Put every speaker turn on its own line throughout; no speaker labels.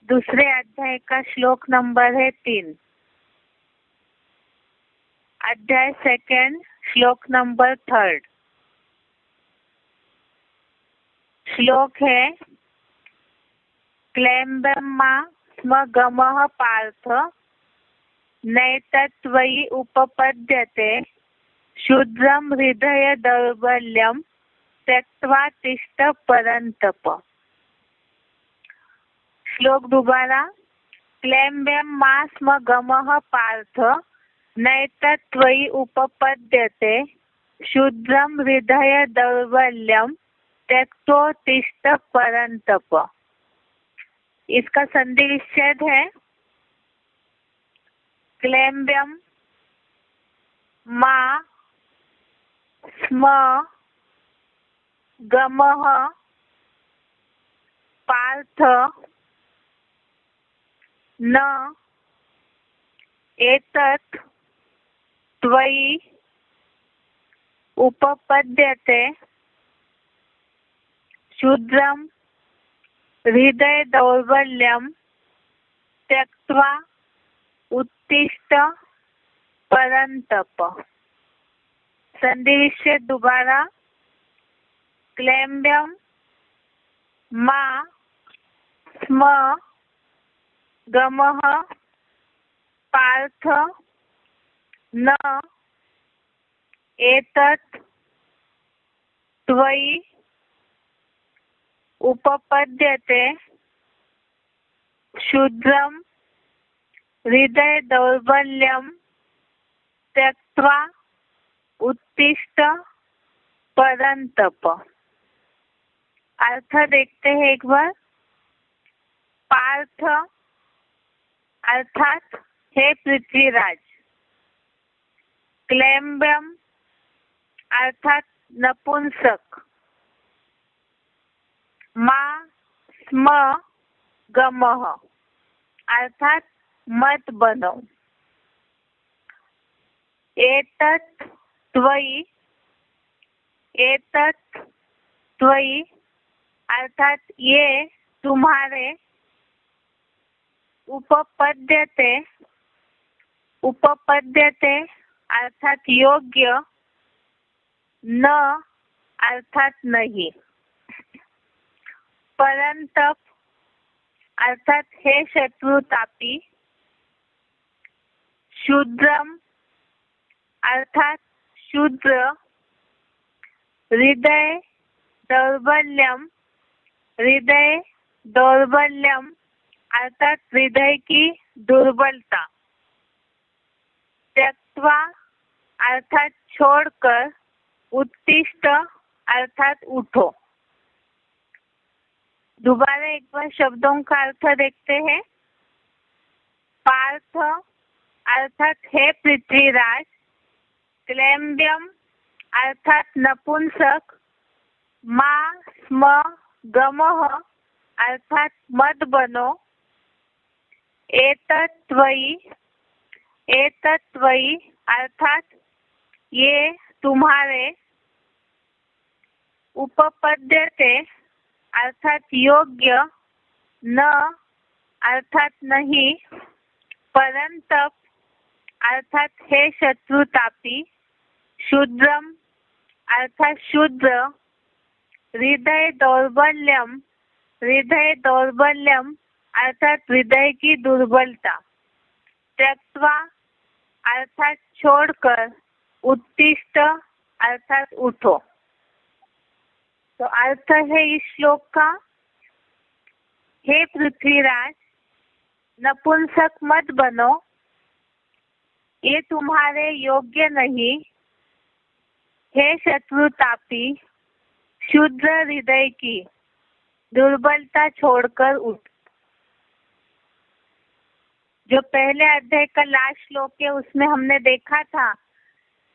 दूसरे अध्याय का श्लोक नंबर है 3। अध्याय 2 श्लोक नंबर 3। श्लोक है क्लेम्बमा स्म गमः पार्थ नैतत्त्वयि उपपद्यते शूद्रं हृदय दौर्बल्यं त्यक्त्वा तिष्ठ परन्तप। श्लोक दोबारा। क्लेम्बमा स्म गमः पार्थ नैतत्त्वयि उपपद्यते शूद्रं हृदय दौर्बल्यं त्यक्त्वा तिष्ठ परन्तप। इसका संधि विच्छेद है क्लेम्ब्यम मा स्म गमः पार्थ न एतत् त्वयि उपपद्यते शूद्रं हृदय दौर्बल्यं त्यक्त्वा उत्तिष्ठ परन्तप। संधि विच्छेद दोबारा। क्लेम्ब्यम मा स्म गमः पार्थ न एतत् त्वयि उपपद्यते शूद्रं हृदय दौर्बल्यं त्यक्त्वा उत्तिष्ठ परन्तप। अर्थ देखते हैं एक बार। पार्थ अर्थात हे पृथ्वीराज। क्लेम्ब्यम अर्थात नपुंसक। मा स्म गमः अर्थात मत बनो। एतत् त्वयि अर्थात ये तुम्हारे। उपपद्यते अर्थात योग्य। न अर्थात नहीं। परंतप अर्थात हे शत्रुतापी। शूद्रम अर्थात शूद्र। हृदय दौर्बल्यम अर्थात हृदय की दुर्बलता। त्यक्त्वा अर्थात छोड़कर। उत्तिष्ठ अर्थात उठो। दोबारा एक बार शब्दों का अर्थ देखते हैं। पार्थ अर्थात हे पृथ्वीराज। क्लेम्ब्यम अर्थात नपुंसक। मा स्म गमः अर्थात मत बनो। एतत् त्वयि अर्थात ये तुम्हारे। उपपद्यते अर्थात योग्य। न अर्थात नहीं। परंतप अर्थात हे शत्रुतापी। शूद्रम अर्थात शूद्र। हृदय दौर्बल्यम अर्थात हृदय की दुर्बलता। त्यक्त्वा अर्थात छोड़कर। उत्तिष्ठ अर्थात उठो। तो अर्थ है इस श्लोक का, हे पृथ्वीराज नपुंसक मत बनो। ये तुम्हारे योग्य नहीं। हे शत्रुतापी शूद्र हृदय की दुर्बलता छोड़कर उठ। जो पहले अध्याय का लास्ट श्लोक है उसमें हमने देखा था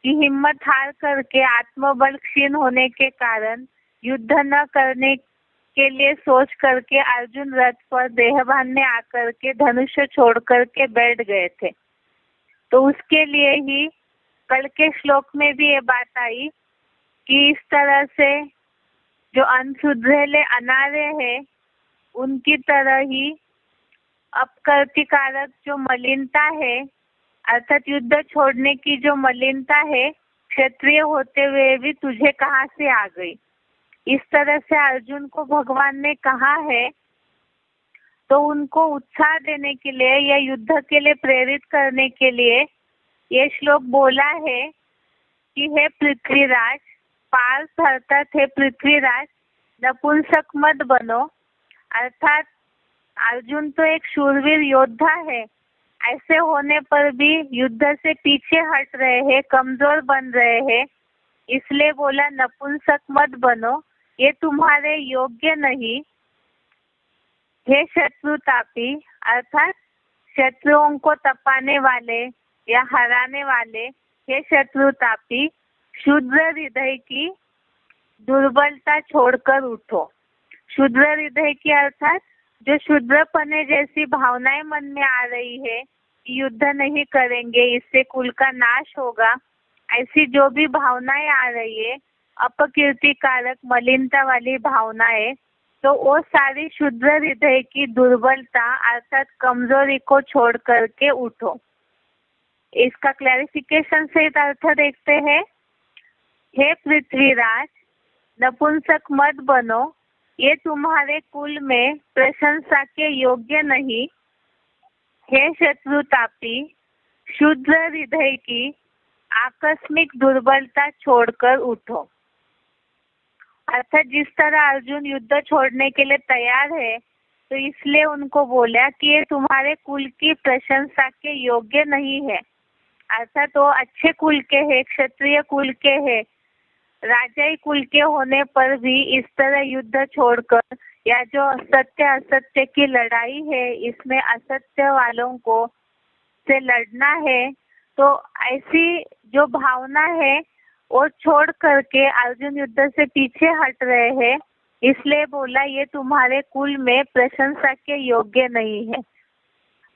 कि हिम्मत हार करके आत्मबल क्षीण होने के कारण युद्ध न करने के लिए सोच करके अर्जुन रथ पर देहभान में आकर के धनुष छोड़ करके बैठ गए थे। तो उसके लिए ही कल के श्लोक में भी ये बात आई कि इस तरह से जो अनसुधरेले अनार्य है उनकी तरह ही अपकर्तिकारक जो मलिनता है, अर्थात युद्ध छोड़ने की जो मलिनता है, क्षत्रिय होते हुए भी तुझे कहाँ से आ गई। इस तरह से अर्जुन को भगवान ने कहा है, तो उनको उत्साह देने के लिए या युद्ध के लिए प्रेरित करने के लिए ये श्लोक बोला है कि हे पृथ्वीराज, पार्थ अर्थात हे पृथ्वीराज, नपुंसक मत बनो। अर्थात अर्जुन तो एक शूरवीर योद्धा है, ऐसे होने पर भी युद्ध से पीछे हट रहे हैं, कमजोर बन रहे हैं, इसलिए बोला नपुंसक मत बनो, ये तुम्हारे योग्य नहीं। हे शत्रुतापी, अर्थात शत्रुओं को तपाने वाले या हराने वाले, हे शत्रुतापी, शुद्र हृदय की दुर्बलता छोड़कर उठो। शुद्र हृदय की अर्थात जो शुद्रपने जैसी भावनाएं मन में आ रही है, युद्ध नहीं करेंगे, इससे कुल का नाश होगा, ऐसी जो भी भावनाएं आ रही है, अपकीर्तिकारक मलिनता वाली भावनाएं, तो वो सारी शुद्ध हृदय की दुर्बलता अर्थात कमजोरी को छोड़ करके उठो। इसका क्लैरिफिकेशन से अर्थ देखते हैं। हे पृथ्वीराज, नपुंसक मत बनो, ये तुम्हारे कुल में प्रशंसा के योग्य नहीं। हे शत्रुतापी, शुद्ध हृदय की आकस्मिक दुर्बलता छोड़कर उठो। अर्थात जिस तरह अर्जुन युद्ध छोड़ने के लिए तैयार है, तो इसलिए उनको बोला कि ये तुम्हारे कुल की प्रशंसा के योग्य नहीं है। अर्थात वो अच्छे कुल के है, क्षत्रिय कुल के है, राजाई कुल के होने पर भी इस तरह युद्ध छोड़कर या जो सत्य असत्य की लड़ाई है, इसमें असत्य वालों को से लड़ना है, तो ऐसी जो भावना है वो छोड़ करके अर्जुन युद्ध से पीछे हट रहे हैं, इसलिए बोला ये तुम्हारे कुल में प्रशंसा के योग्य नहीं है।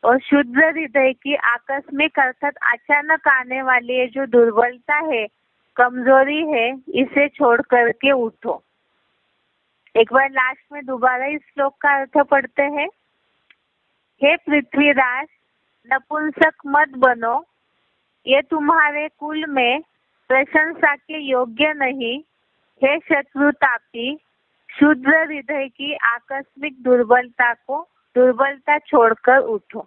और शुद्ध हृदय की आकस्मिक अर्थात अचानक आने वाली ये जो दुर्बलता है, कमजोरी है, इसे छोड़ करके उठो। एक बार लास्ट में दोबारा इस श्लोक का अर्थ पढ़ते हैं। हे पृथ्वीराज, नपुंसक मत बनो, ये तुम्हारे कुल में प्रशंसा के योग्य नहीं। हे शत्रुतापी, शुद्ध हृदय की आकस्मिक दुर्बलता छोड़कर उठो।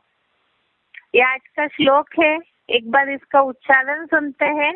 ये आज का श्लोक है, एक बार इसका उच्चारण सुनते हैं।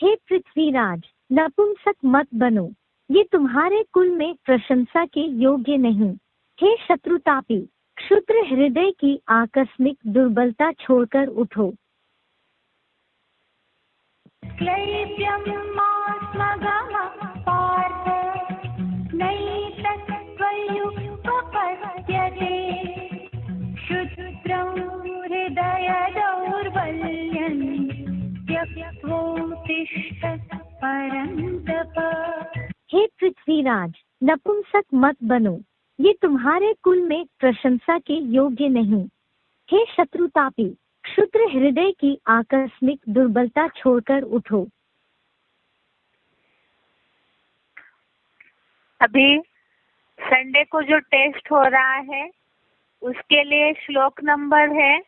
हे पृथ्वीराज, नपुंसक मत बनो, ये तुम्हारे कुल में प्रशंसा के योग्य नहीं। हे शत्रुतापी, क्षुद्र हृदय की आकस्मिक दुर्बलता छोड़कर उठो। हे पृथ्वीराज, नपुंसक मत बनो, ये तुम्हारे कुल में प्रशंसा के योग्य नहीं। हे शत्रुतापी, क्षुद्र हृदय की आकस्मिक दुर्बलता छोड़कर उठो।
अभी संडे को जो टेस्ट हो रहा है, उसके लिए श्लोक नंबर है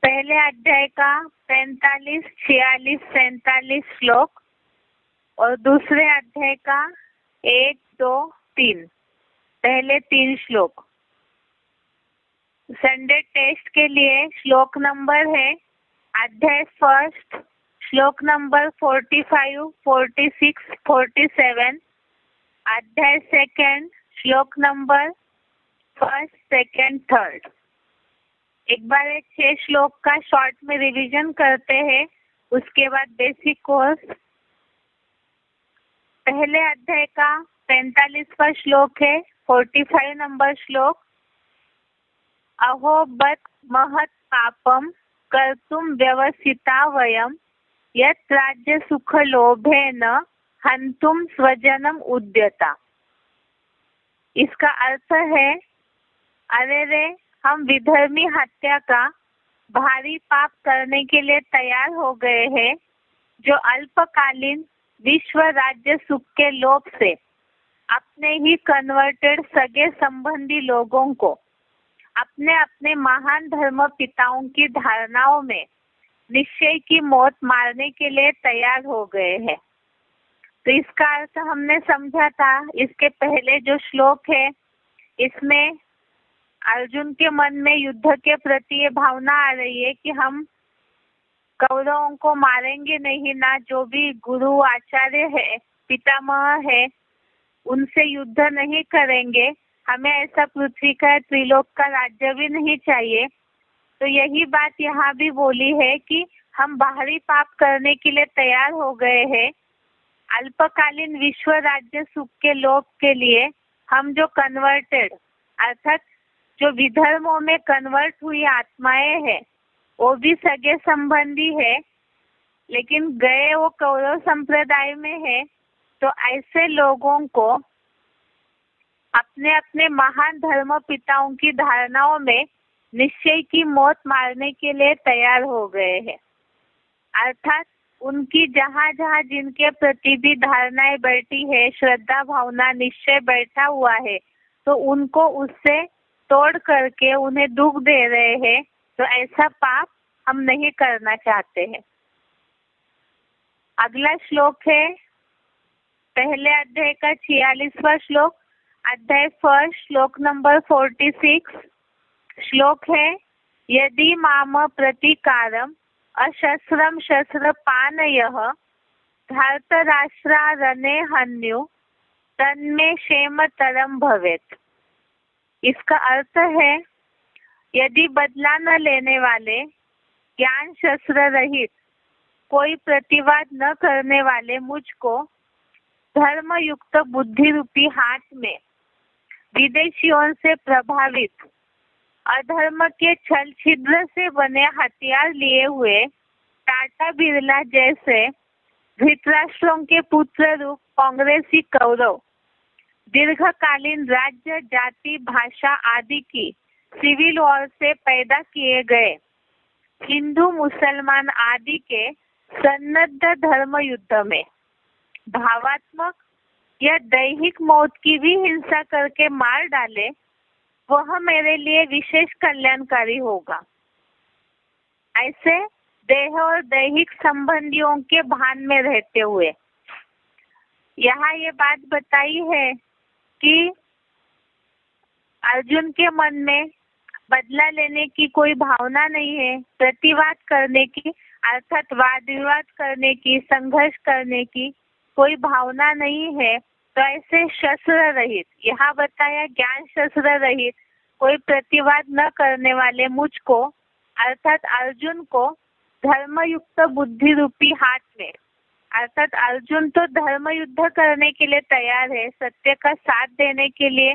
पहले अध्याय का 45, 46, 47 श्लोक और दूसरे अध्याय का 1, 2, 3, पहले 3 श्लोक। संडे टेस्ट के लिए श्लोक नंबर है अध्याय फर्स्ट, श्लोक नंबर 45, 46, 47, अध्याय सेकंड, श्लोक नंबर फर्स्ट, सेकंड, थर्ड। एक बार 6 श्लोक का शॉर्ट में रिवीजन करते हैं, उसके बाद बेसिक कोर्स। पहले अध्याय का 45वां श्लोक है, 45 नंबर श्लोक। अहो बत महत पापम कर्तुं व्यवसिता वयं यत् राज्य सुख लोभेन हंतुम स्वजनम उद्यता। इसका अर्थ है, अरे रे, हम विधर्मी हत्या का भारी पाप करने के लिए तैयार हो गए हैं, जो अल्पकालीन विश्व राज्य सुख के लोभ से अपने ही कन्वर्टेड सगे संबंधी लोगों को अपने अपने महान धर्म पिताओं की धारणाओं में निश्चय की मौत मारने के लिए तैयार हो गए हैं। तो इसका अर्थ हमने समझा था। इसके पहले जो श्लोक है, इसमें अर्जुन के मन में युद्ध के प्रति ये भावना आ रही है कि हम कौरवों को मारेंगे नहीं ना, जो भी गुरु आचार्य है, पितामह है, उनसे युद्ध नहीं करेंगे, हमें ऐसा पृथ्वी का त्रिलोक का राज्य भी नहीं चाहिए। तो यही बात यहाँ भी बोली है कि हम बाहरी पाप करने के लिए तैयार हो गए हैं। अल्पकालीन विश्व राज्य सुख के लोभ के लिए हम जो कन्वर्टेड अर्थात जो विधर्मों में कन्वर्ट हुई आत्माएं हैं, वो भी सगे संबंधी है, लेकिन गए वो कौरव संप्रदाय में है। तो ऐसे लोगों को अपने अपने महान धर्म पिताओं की धारणाओं में निश्चय की मौत मारने के लिए तैयार हो गए हैं। अर्थात उनकी जहाँ जहाँ जिनके प्रति भी धारणाएं बैठी है, श्रद्धा भावना निश्चय बैठा हुआ है, तो उनको उससे तोड़ करके उन्हें दुख दे रहे हैं। तो ऐसा पाप हम नहीं करना चाहते हैं। अगला श्लोक है पहले अध्याय का 46वां श्लोक, अध्याय 1 श्लोक नंबर 46। श्लोक है, यदि माम प्रतिकारम अशस्त्रम शस्त्रपाणयः धार्तराष्ट्रारणे हन्यु तन्मे क्षेमतरम भवेत्। इसका अर्थ है, यदि बदला न लेने वाले, ज्ञान शस्त्र रहित, कोई प्रतिवाद न करने वाले मुझको धर्म युक्त बुद्धि रूपी हाथ में विदेशियों से प्रभावित अधर्म के छल छिद्र से बने हथियार लिए हुए टाटा बिरला जैसे धृतराष्ट्रों के पुत्र रूप कांग्रेसी कौरव दीर्घकालीन राज्य जाति भाषा आदि की सिविल वॉर से पैदा किए गए हिंदू मुसलमान आदि के सन्नद्ध धर्म युद्ध में भावात्मक या दैहिक मौत की भी हिंसा करके मार डाले, वह मेरे लिए विशेष कल्याणकारी होगा। ऐसे देह और दैहिक संबंधियों के भान में रहते हुए यहाँ ये बात बताई है कि अर्जुन के मन में बदला लेने की कोई भावना नहीं है, प्रतिवाद करने की अर्थात वाद विवाद करने की, संघर्ष करने की कोई भावना नहीं है। तो ऐसे शस्त्र रहित, यहाँ बताया ज्ञान शस्त्र रहित, कोई प्रतिवाद न करने वाले मुझको अर्थात अर्जुन को धर्म युक्त बुद्धि रूपी हाथ में, अर्थात अर्जुन तो धर्म युद्ध करने के लिए तैयार है, सत्य का साथ देने के लिए।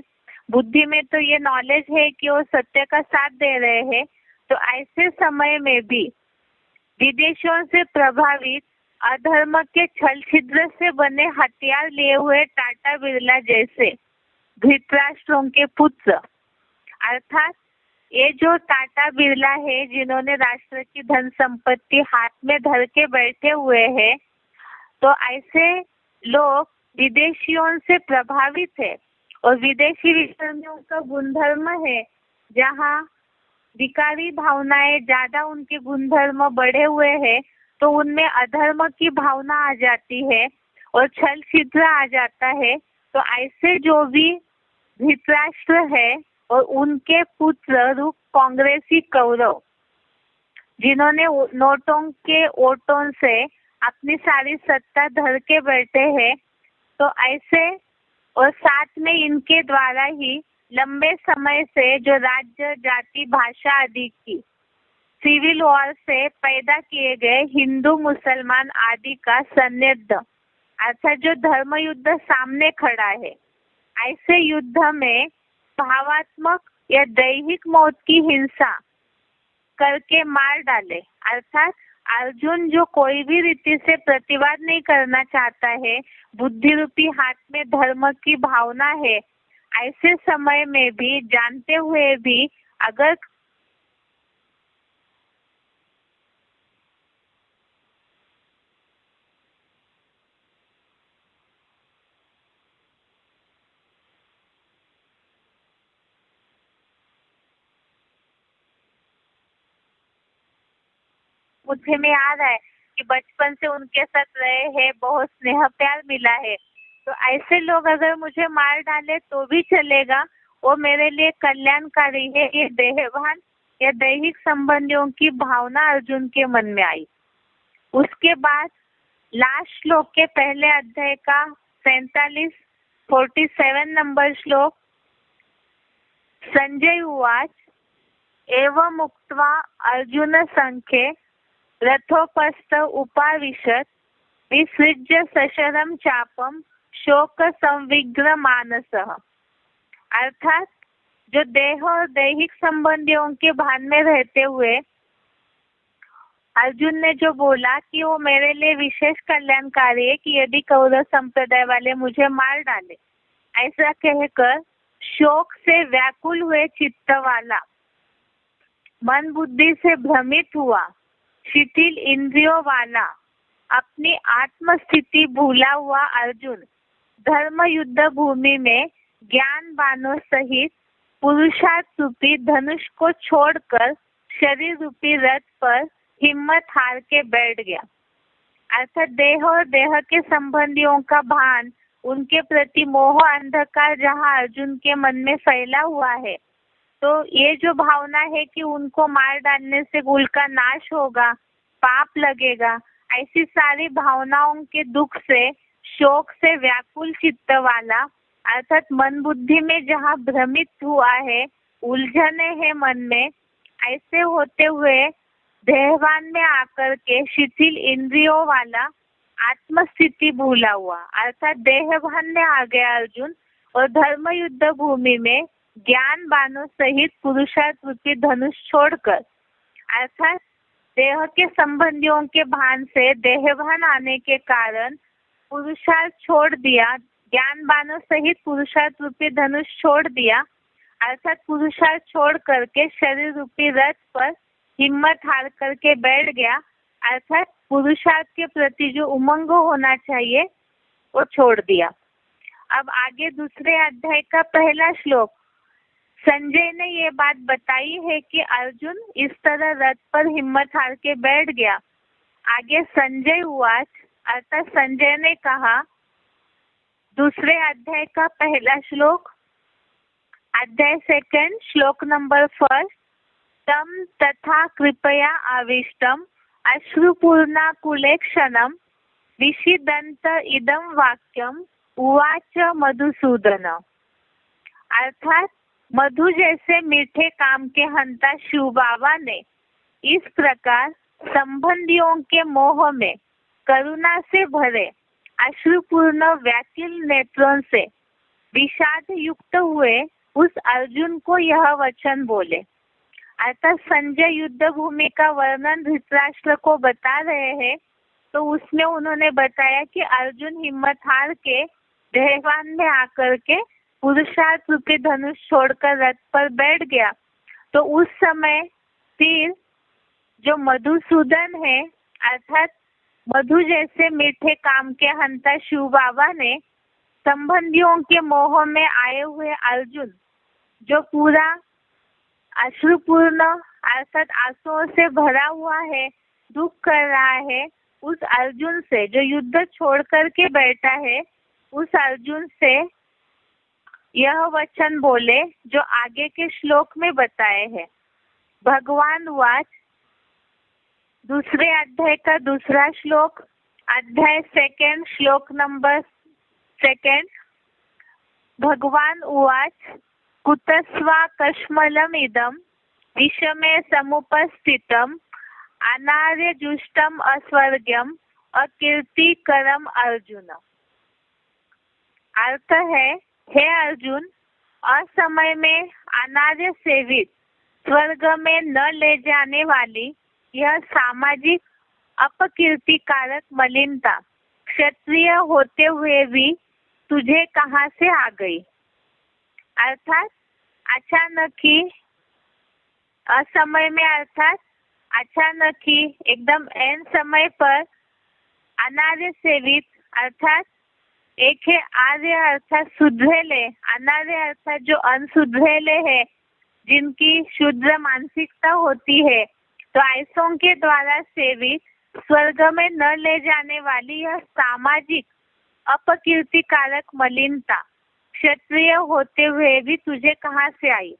बुद्धि में तो ये नॉलेज है कि वो सत्य का साथ दे रहे हैं। तो ऐसे समय में भी विदेशों से प्रभावित अधर्म के छल छिद्र से बने हथियार लिए हुए टाटा बिरला जैसे धृतराष्ट्रों के पुत्र, अर्थात ये जो टाटा बिरला है जिन्होंने राष्ट्र की धन संपत्ति हाथ में धर के बैठे हुए हैं, तो ऐसे लोग विदेशियों से प्रभावित है। और विदेशी विधर्मियों का गुणधर्म है, जहाँ विकारी भावनाएं ज्यादा उनके गुणधर्म बढ़े हुए हैं, तो उनमें अधर्म की भावना आ जाती है और छल छिद्र आ जाता है। तो ऐसे जो भी धृतराष्ट्र है और उनके पुत्र रूप कांग्रेसी कौरव जिन्होंने नोटों के वोटों से अपनी सारी सत्ता धर के बैठे हैं, तो ऐसे और साथ में इनके द्वारा ही लंबे समय से जो राज्य जाति भाषा आदि की सिविल वॉर से पैदा किए गए हिंदू मुसलमान आदि का सन्निध अर्थात जो धर्म युद्ध सामने खड़ा है, ऐसे युद्ध में भावात्मक या दैहिक मौत की हिंसा करके मार डाले। अर्थात अर्जुन जो कोई भी रीति से प्रतिवाद नहीं करना चाहता है, बुद्धि रूपी हाथ में धर्म की भावना है, ऐसे समय में भी जानते हुए भी अगर मुझे में आ रहा है कि बचपन से उनके साथ रहे हैं, बहुत स्नेह प्यार मिला है, तो ऐसे लोग अगर मुझे मार डाले तो भी चलेगा, वो मेरे लिए कल्याणकारी है। ये देहभान या दैहिक संबंधियों की भावना अर्जुन के मन में आई। उसके बाद लास्ट श्लोक के पहले अध्याय का 47 नंबर श्लोक। संजय उवाच एवं उक्त्वा अर्जुन संख्ये रथोपस्थ उपाविशत विसृज्य सशरम चापम शोक संविग्न मानसः। अर्थात जो देह और दैहिक संबंधियों के भान में रहते हुए अर्जुन ने जो बोला कि वो मेरे लिए विशेष कल्याणकारी है कि यदि कौरव संप्रदाय वाले मुझे मार डाले, ऐसा कहकर शोक से व्याकुल हुए चित्त वाला, मन बुद्धि से भ्रमित हुआ, शिथिल इंद्रियों वाला, अपनी आत्मस्थिति भूला हुआ अर्जुन धर्म युद्ध भूमि में ज्ञान बाणों सहित पुरुषार्थ रूपी धनुष को छोड़कर शरीर रूपी रथ पर हिम्मत हार के बैठ गया। अर्थात देह और देह के संबंधियों का भान, उनके प्रति मोह अंधकार जहाँ अर्जुन के मन में फैला हुआ है, तो ये जो भावना है कि उनको मार डालने से कुल का नाश होगा, पाप लगेगा, ऐसी सारी भावनाओं के दुख से, शोक से व्याकुल चित्त वाला, अर्थात मन बुद्धि में जहाँ भ्रमित हुआ है, उलझने हैं मन में, ऐसे होते हुए देहवान में आकर के शिथिल इंद्रियों वाला, आत्मस्थिति भूला हुआ, अर्थात देहभान में आ गया अर्जुन और धर्म युद्ध भूमि में ज्ञान बाणों सहित पुरुषार्थ रूपी धनुष छोड़कर, अर्थात देह के संबंधियों के भान से देहभान आने के कारण पुरुषार्थ छोड़ दिया, ज्ञान बाणों सहित पुरुषार्थ रूपी धनुष छोड़ दिया, अर्थात पुरुषार्थ छोड़ करके शरीर रूपी रथ पर हिम्मत हार करके बैठ गया, अर्थात पुरुषार्थ के प्रति जो उमंग होना चाहिए वो छोड़ दिया। अब आगे दूसरे अध्याय का पहला श्लोक। संजय ने ये बात बताई है कि अर्जुन इस तरह रथ पर हिम्मत हार के बैठ गया। आगे संजय उवाच, अर्थात संजय ने कहा, दूसरे अध्याय का पहला श्लोक, अध्याय 2 श्लोक नंबर 1। तम तथा कृपया आविष्टम अश्रुपूर्णा कुले क्षणम विषिदंत इदम वाक्यम उवाच मधुसूदन। अर्थात मधु जैसे मीठे काम के हंता शिव बाबा ने इस प्रकार संबंधियों के मोह में करुणा से भरे अश्रुपूर्ण व्याकुल नेत्रों से विषाद युक्त हुए उस अर्जुन को यह वचन बोले। अर्थात संजय युद्ध भूमि का वर्णन धृतराष्ट्र को बता रहे हैं, तो उसमें उन्होंने बताया कि अर्जुन हिम्मत हार के देहवान में आकर के पुरुषार्थ रूपी धनुष छोड़कर रथ पर बैठ गया। तो उस समय फिर जो मधुसूदन है, अर्थात मधु जैसे मीठे काम के हंता शिव बाबा ने संबंधियों के मोह में आए हुए अर्जुन, जो पूरा अश्रुपूर्ण अर्थात आंसुओं से भरा हुआ है, दुख कर रहा है, उस अर्जुन से जो युद्ध छोड़ करके बैठा है, उस अर्जुन से यह वचन बोले जो आगे के श्लोक में बताए हैं। भगवान वाच, दूसरे अध्याय का दूसरा श्लोक, अध्याय 2 श्लोक नंबर 2। भगवान उवाच कुतस्वा कश्मलम इदम विषमे समुपस्थितम अनार्य जुष्टम अस्वर्ग्यम अकीर्तिकरम अर्जुन। अर्थ है, हे अर्जुन, असमय में अनार्य सेवित स्वर्ग में न ले जाने वाली यह सामाजिक अपकीर्तिकारक मलिनता क्षत्रिय होते हुए भी तुझे कहाँ से आ गई। अर्थात अचानक ही, असमय में, अर्थात अचानक ही, एकदम एन समय पर अनार्य सेवित अर्थात एक है आर्य अर्थात सुधरेले, अनार्य अर्थात जो अनसुधरेले है, जिनकी शुद्र मानसिकता होती है, तो ऐसों के द्वारा सेवित स्वर्ग में न ले जाने वाली यह सामाजिक अपकीर्तिकारक मलिनता क्षत्रिय होते हुए भी तुझे कहाँ से आई।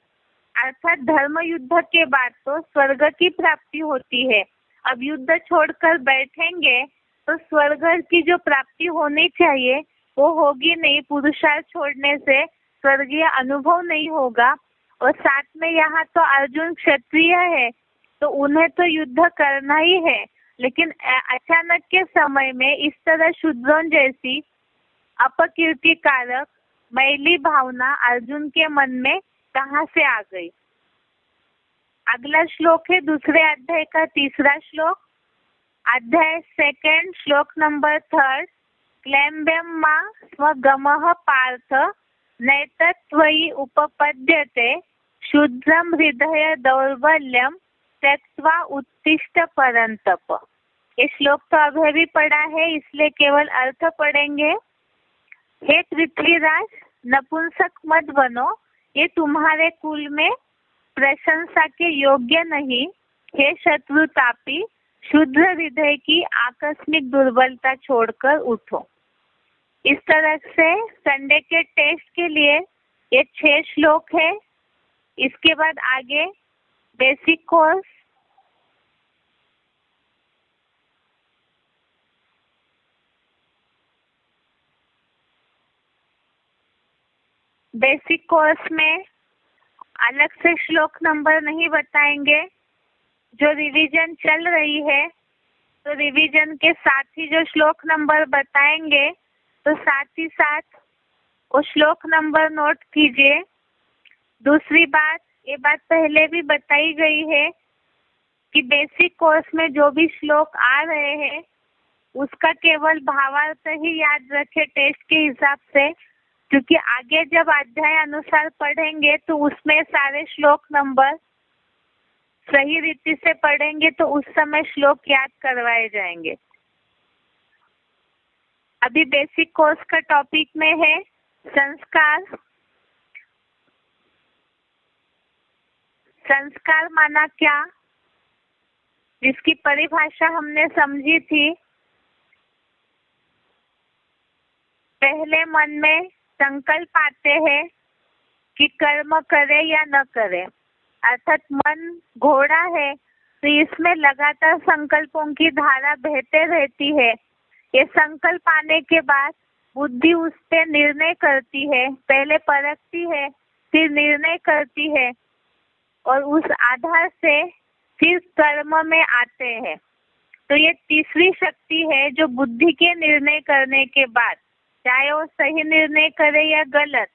अर्थात धर्म युद्ध के बाद तो स्वर्ग की प्राप्ति होती है, अब युद्ध छोड़कर बैठेंगे तो स्वर्ग की जो प्राप्ति होनी चाहिए वो होगी नहीं, पुरुषार्थ छोड़ने से स्वर्गीय अनुभव नहीं होगा। और साथ में यहाँ तो अर्जुन क्षत्रिय है तो उन्हें तो युद्ध करना ही है, लेकिन अचानक के समय में इस तरह शूद्रों जैसी अपकीर्तिकारक मैली भावना अर्जुन के मन में कहाँ से आ गई। अगला श्लोक है दूसरे अध्याय का 3रा श्लोक, अध्याय 2 श्लोक नंबर 3। क्लैम्बेम मा स्वगमः पार्थ नैतत्त्वयि उपपद्यते शुद्रम हृदय दौर्बल्यम त्यक्त्वा उत्तिष्ठ परंतप। ये श्लोक तो अभी भी पढ़ा है, इसलिए केवल अर्थ पढ़ेंगे। हे पृथ्वीराज, नपुंसक मत बनो, ये तुम्हारे कुल में प्रशंसा के योग्य नहीं। हे शत्रुतापी, शुद्ध हृदय की आकस्मिक दुर्बलता छोड़कर उठो। इस तरह से संडे के टेस्ट के लिए ये 6 श्लोक है। इसके बाद आगे बेसिक कोर्स, बेसिक कोर्स में अलग से श्लोक नंबर नहीं बताएंगे, जो रिवीजन चल रही है तो रिवीजन के साथ ही जो श्लोक नंबर बताएंगे तो साथ ही साथ वो श्लोक नंबर नोट कीजिए। दूसरी बात, ये बात पहले भी बताई गई है कि बेसिक कोर्स में जो भी श्लोक आ रहे हैं उसका केवल भावार्थ ही याद रखे टेस्ट के हिसाब से, क्योंकि आगे जब अध्याय अनुसार पढ़ेंगे तो उसमें सारे श्लोक नंबर सही रीति से पढ़ेंगे तो उस समय श्लोक याद करवाए जाएंगे। अभी बेसिक कोर्स का टॉपिक में है संस्कार। संस्कार माना क्या, जिसकी परिभाषा हमने समझी थी। पहले मन में संकल्प आते हैं कि कर्म करे या न करे, अर्थात मन घोड़ा है तो इसमें लगातार संकल्पों की धारा बहते रहती है। ये संकल्प आने के बाद बुद्धि उस पे निर्णय करती है, पहले परखती है फिर निर्णय करती है और उस आधार से फिर कर्म में आते हैं। तो ये तीसरी शक्ति है जो बुद्धि के निर्णय करने के बाद, चाहे वो सही निर्णय करे या गलत,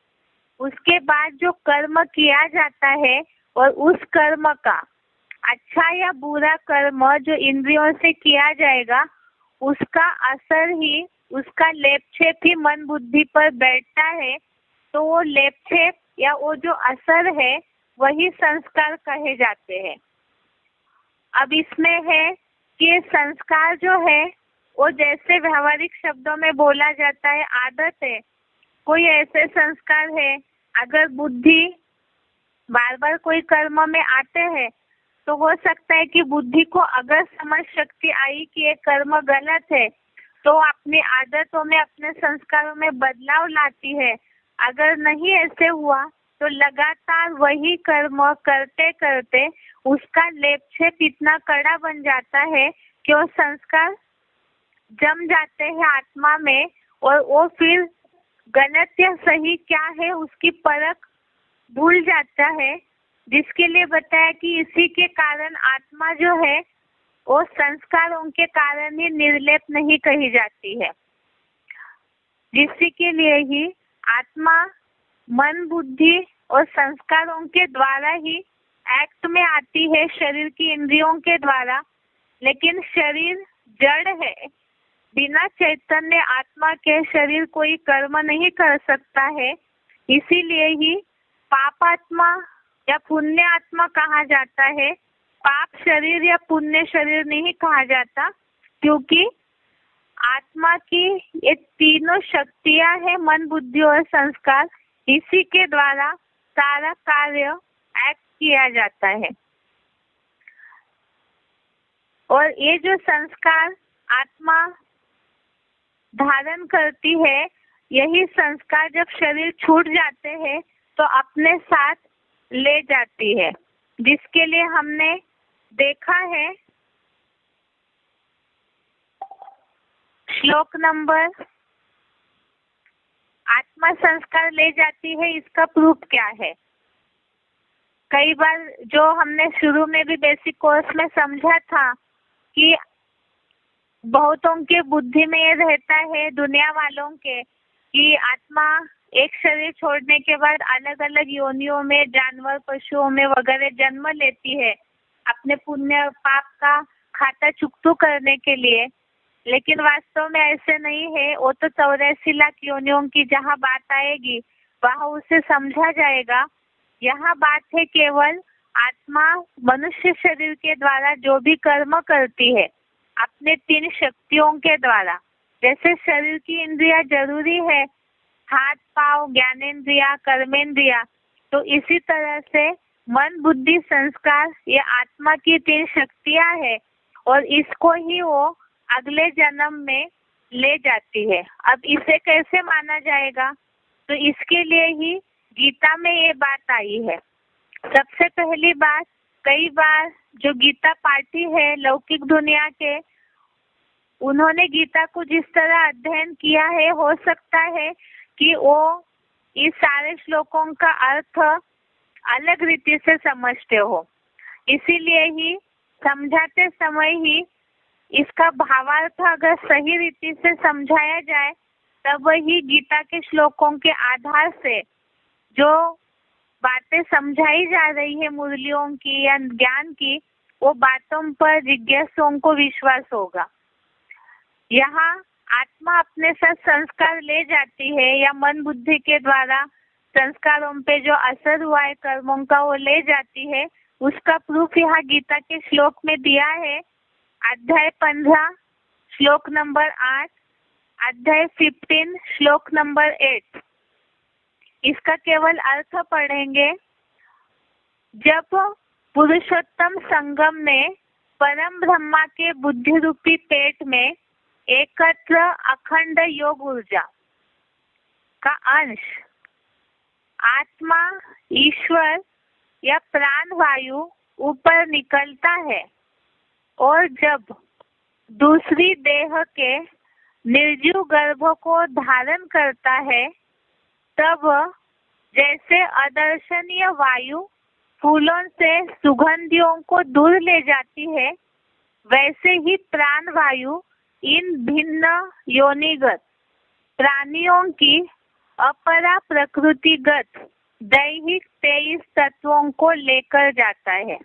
उसके बाद जो कर्म किया जाता है और उस कर्म का अच्छा या बुरा कर्म जो इंद्रियों से किया जाएगा उसका असर ही, उसका लेपछेप ही मन बुद्धि पर बैठता है। तो वो लेपछेप या वो जो असर है वही संस्कार कहे जाते हैं। अब इसमें है कि संस्कार जो है वो जैसे व्यवहारिक शब्दों में बोला जाता है आदत है। कोई ऐसे संस्कार है, अगर बुद्धि बार बार कोई कर्म में आते हैं तो हो सकता है कि बुद्धि को अगर समझ शक्ति आई कि ये कर्म गलत है तो अपनी आदतों में, अपने संस्कारों में बदलाव लाती है। अगर नहीं ऐसे हुआ तो लगातार वही कर्म करते करते उसका लेपछेप इतना कड़ा बन जाता है कि वो संस्कार जम जाते हैं आत्मा में और वो फिर गलत या सही क्या है उसकी परख भूल जाता है। जिसके लिए बताया कि इसी के कारण आत्मा जो है वो संस्कारों के कारण ही निर्लेप नहीं कही जाती है। जिसके के लिए ही आत्मा मन बुद्धि और संस्कारों के द्वारा ही एक्ट में आती है शरीर की इंद्रियों के द्वारा, लेकिन शरीर जड़ है। बिना चैतन्य आत्मा के शरीर कोई कर्म नहीं कर सकता है। इसीलिए ही पापात्मा या पुण्य आत्मा कहा जाता है। पाप शरीर या पुण्य शरीर नहीं कहा जाता, क्योंकि आत्मा की ये तीनों शक्तियां हैं, मन, बुद्धि और संस्कार। इसी के द्वारा सारा कार्य एक्ट किया जाता है। और ये जो संस्कार आत्मा धारण करती है, यही संस्कार जब शरीर छूट जाते हैं तो अपने साथ ले जाती है, जिसके लिए हमने देखा है श्लोक नंबर, आत्मा संस्कार ले जाती है, इसका प्रूफ क्या है। कई बार जो हमने शुरू में भी बेसिक कोर्स में समझा था कि बहुतों के बुद्धि में ये रहता है, दुनिया वालों के, कि आत्मा एक शरीर छोड़ने के बाद अलग अलग योनियों में, जानवर, पशुओं में वगैरह जन्म लेती है अपने पुण्य पाप का खाता चुकतू करने के लिए। लेकिन वास्तव में ऐसे नहीं है। वो तो 84 लाख योनियों की जहाँ बात आएगी वहाँ उसे समझा जाएगा। यहाँ बात है केवल आत्मा मनुष्य शरीर के द्वारा जो भी कर्म करती है अपने 3 शक्तियों के द्वारा। जैसे शरीर की इंद्रिया जरूरी है, हाथ, पाँव, ज्ञानेन्द्रिया, कर्मेंद्रिया, तो इसी तरह से मन, बुद्धि, संस्कार ये आत्मा की 3 शक्तियां है और इसको ही वो अगले जन्म में ले जाती है। अब इसे कैसे माना जाएगा, तो इसके लिए ही गीता में ये बात आई है। सबसे पहली बात, कई बार जो गीता पाठी है लौकिक दुनिया के, उन्होंने गीता को जिस तरह अध्ययन किया है, हो सकता है कि वो इस सारे श्लोकों का अर्थ अलग रीति से समझते हो। इसीलिए ही समझाते समय ही इसका भावार्थ अगर सही रीति से समझाया जाए, तब ही गीता के श्लोकों के आधार से जो बातें समझाई जा रही है मुरलियों की या ज्ञान की, वो बातों पर जिज्ञासुओं को विश्वास होगा। यहाँ आत्मा अपने साथ संस्कार ले जाती है या मन बुद्धि के द्वारा संस्कारों पे जो असर हुआ है कर्मों का वो ले जाती है, उसका प्रूफ यहाँ गीता के श्लोक में दिया है। अध्याय 15 श्लोक नंबर 8, अध्याय 15 श्लोक नंबर 8। इसका केवल अर्थ पढ़ेंगे। जब पुरुषोत्तम संगम में परम ब्रह्मा के बुद्धि रूपी पेट में एकत्र अखंड योग ऊर्जा का अंश आत्मा, ईश्वर या प्राण वायु ऊपर निकलता है और जब दूसरी देह के निर्जीव गर्भ को धारण करता है, तब जैसे अदर्शनीय वायु फूलों से सुगंधियों को दूर ले जाती है, वैसे ही प्राण वायु इन भिन्न योनिगत प्राणियों की अपरा प्रकृतिगत दैहिक 23 तत्वों को लेकर जाता है।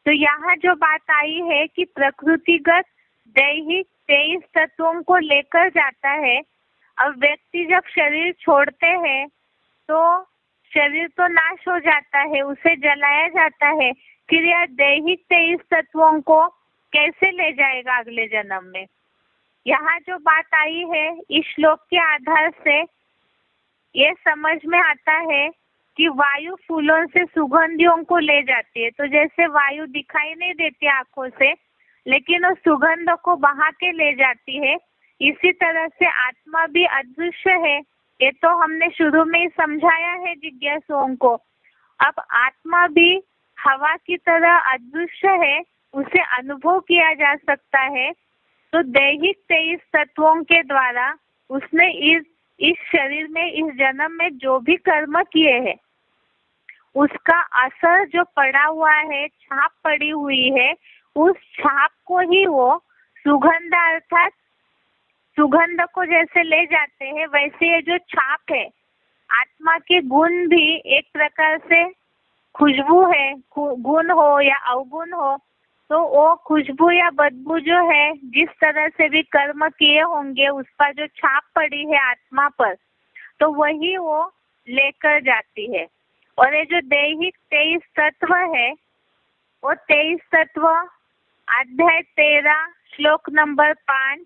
तो यहाँ जो बात आई है कि प्रकृतिगत दैहिक 23 तत्वों को लेकर जाता है। अब व्यक्ति जब शरीर छोड़ते हैं तो शरीर तो नाश हो जाता है, उसे जलाया जाता है, फिर यह दैहिक 23 तत्वों को कैसे ले जाएगा अगले जन्म में। यहाँ जो बात आई है इस श्लोक के आधार से ये समझ में आता है कि वायु फूलों से सुगंधियों को ले जाती है। तो जैसे वायु दिखाई नहीं देती आंखों से, लेकिन उस सुगंध को बहा के ले जाती है, इसी तरह से आत्मा भी अदृश्य है। ये तो हमने शुरू में ही समझाया है जिज्ञासुओं को। अब आत्मा भी हवा की तरह अदृश्य है, उसे अनुभव किया जा सकता है। तो दैहिक 23 तत्वों के द्वारा उसने इस शरीर में, इस जन्म में जो भी कर्म किए हैं, उसका असर जो पड़ा हुआ है, छाप पड़ी हुई है, उस छाप को ही वो सुगंध, अर्थात सुगंध को जैसे ले जाते हैं, वैसे ये जो छाप है, आत्मा के गुण भी एक प्रकार से खुशबू है, गुण हो या अवगुण हो, तो वो खुशबू या बदबू जो है, जिस तरह से भी कर्म किए होंगे उस पर जो छाप पड़ी है आत्मा पर, तो वही वो लेकर जाती है। और ये जो दैहिक 23 तत्व है, वो 23 तत्व अध्याय 13 श्लोक नंबर 5,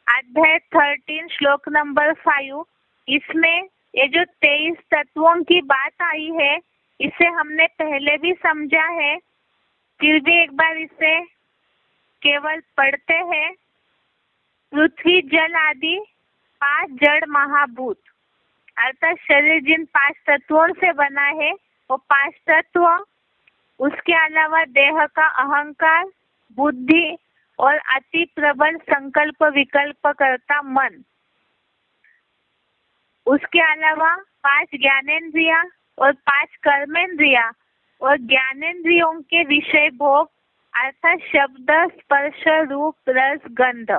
अध्याय 13 श्लोक नंबर 5, इसमें ये जो 23 तत्वों की बात आई है, इसे हमने पहले भी समझा है, फिर भी एक बार इसे केवल पढ़ते हैं। पृथ्वी जल आदि 5 जड़ महाभूत, अर्थात शरीर जिन 5 तत्वों से बना है वो 5 तत्व, उसके अलावा देह का अहंकार, बुद्धि और अति प्रबल संकल्प विकल्प करता मन, उसके अलावा 5 ज्ञानेंद्रिया और 5 कर्मेंद्रिया और ज्ञानेंद्रियों के विषय भोग, अर्थात शब्द, स्पर्श, रूप, रस, गंध।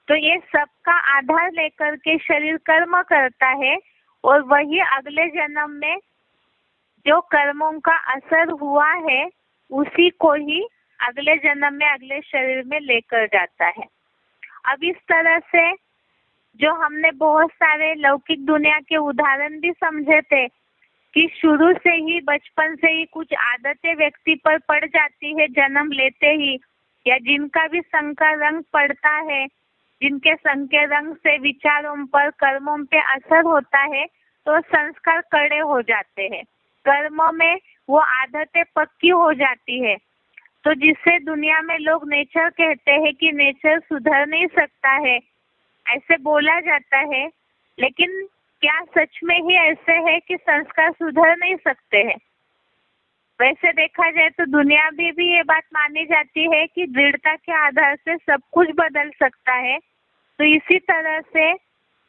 तो ये सबका आधार लेकर के शरीर कर्म करता है और वही अगले जन्म में जो कर्मों का असर हुआ है उसी को ही अगले जन्म में अगले शरीर में लेकर जाता है। अब इस तरह से जो हमने बहुत सारे लौकिक दुनिया के उदाहरण भी समझे थे कि शुरू से ही, बचपन से ही कुछ आदतें व्यक्ति पर पड़ जाती है जन्म लेते ही, या जिनका भी संग का रंग पड़ता है, जिनके संग के रंग से विचारों पर, कर्मों पे असर होता है, तो संस्कार कड़े हो जाते हैं, कर्मों में वो आदतें पक्की हो जाती है। तो जिससे दुनिया में लोग नेचर कहते हैं कि नेचर सुधर नहीं सकता है, ऐसे बोला जाता है, लेकिन क्या सच में ही ऐसे है कि संस्कार सुधर नहीं सकते हैं? वैसे देखा जाए तो दुनिया में भी ये बात मानी जाती है कि दृढ़ता के आधार से सब कुछ बदल सकता है। तो इसी तरह से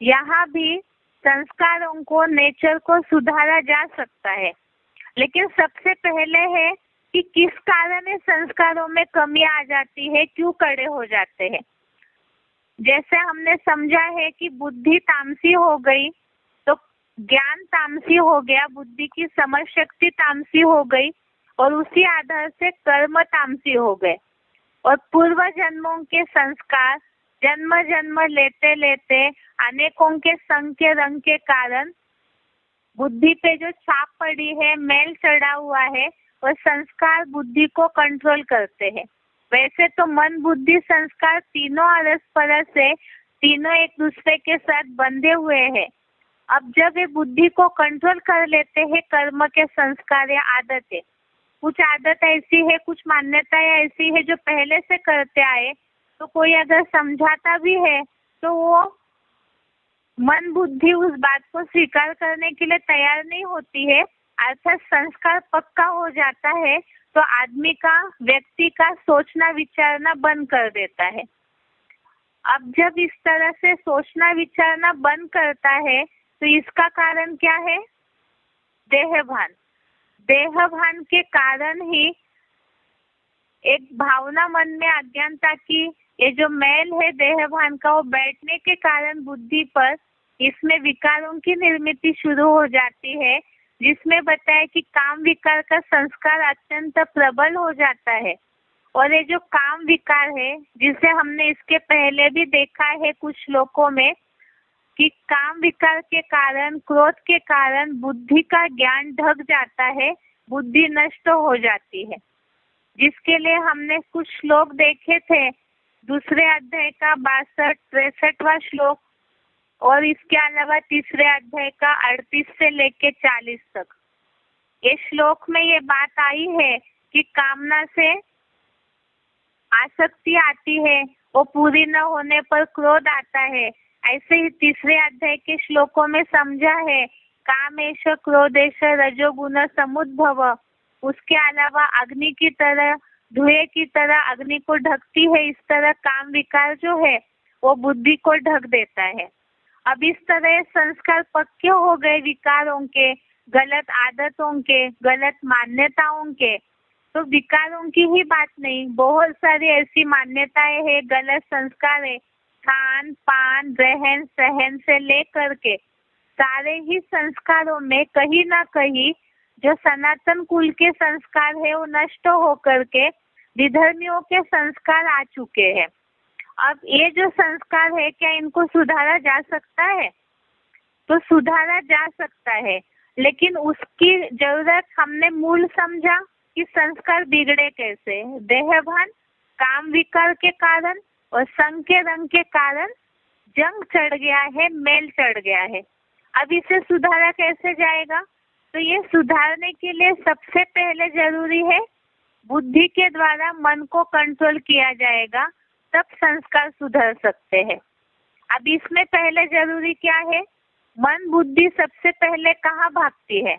यहाँ भी संस्कारों को, नेचर को सुधारा जा सकता है, लेकिन सबसे पहले है कि किस कारण संस्कारों में कमी आ जाती है, क्यों कड़े हो जाते हैं। जैसे हमने समझा है कि बुद्धि तामसी हो गई तो ज्ञान तामसी हो गया, बुद्धि की समझ शक्ति तामसी हो गई और उसी आधार से कर्म तामसी हो गए। और पूर्व जन्मों के संस्कार जन्म जन्म लेते लेते अनेकों के संग के रंग के कारण बुद्धि पे जो छाप पड़ी है, मैल चढ़ा हुआ है, और संस्कार बुद्धि को कंट्रोल करते हैं। वैसे तो मन, बुद्धि, संस्कार तीनों परस्पर से, तीनों एक दूसरे के साथ बंधे हुए हैं। अब जब ये बुद्धि को कंट्रोल कर लेते हैं कर्म के संस्कार या आदतें, कुछ आदत ऐसी है, कुछ मान्यताएं ऐसी है जो पहले से करते आए, तो कोई अगर समझाता भी है तो वो मन, बुद्धि उस बात को स्वीकार करने के लिए तैयार नहीं होती है, अर्थात संस्कार पक्का हो जाता है तो आदमी का, व्यक्ति का सोचना विचारना बंद कर देता है। अब जब इस तरह से सोचना विचारना बंद करता है तो इसका कारण क्या है? देहभान। देहभान के कारण ही एक भावना मन में अज्ञानता की, ये जो मैल है देहभान का, वो बैठने के कारण बुद्धि पर इसमें विकारों की निर्मित शुरू हो जाती है, जिसमें बताया कि काम विकार का संस्कार अत्यंत प्रबल हो जाता है। और ये जो काम विकार है, जिसे हमने इसके पहले भी देखा है कुछ श्लोकों में, कि काम विकार के कारण, क्रोध के कारण बुद्धि का ज्ञान ढक जाता है, बुद्धि नष्ट हो जाती है, जिसके लिए हमने कुछ श्लोक देखे थे। दूसरे अध्याय का 62-63वां श्लोक और इसके अलावा तीसरे अध्याय का 38 से लेके 40 तक। ये श्लोक में ये बात आई है कि कामना से आसक्ति आती है, वो पूरी न होने पर क्रोध आता है। ऐसे ही तीसरे अध्याय के श्लोकों में समझा है, कामेश क्रोधेश रजोगुण समुद्भव। उसके अलावा अग्नि की तरह, धुएं की तरह अग्नि को ढकती है, इस तरह काम विकार जो है वो बुद्धि को ढक देता है। अब इस तरह संस्कार पक्के हो गए विकारों के, गलत आदतों के, गलत मान्यताओं के। तो विकारों की ही बात नहीं, बहुत सारी ऐसी मान्यताएं हैं, गलत संस्कार है, खान पान, रहन सहन से लेकर के सारे ही संस्कारों में कहीं ना कहीं जो सनातन कुल के संस्कार है वो नष्ट होकर के विधर्मियों के संस्कार आ चुके हैं। अब ये जो संस्कार है क्या इनको सुधारा जा सकता है? तो सुधारा जा सकता है, लेकिन उसकी जरूरत हमने मूल समझा कि संस्कार बिगड़े कैसे। देहभान, काम विकार के कारण और संग के रंग के कारण जंग चढ़ गया है, मेल चढ़ गया है। अब इसे सुधारा कैसे जाएगा? तो ये सुधारने के लिए सबसे पहले जरूरी है बुद्धि के द्वारा मन को कंट्रोल किया जाएगा, तब संस्कार सुधर सकते हैं। अब इसमें पहले जरूरी क्या है? मन बुद्धि सबसे पहले कहाँ भागती है?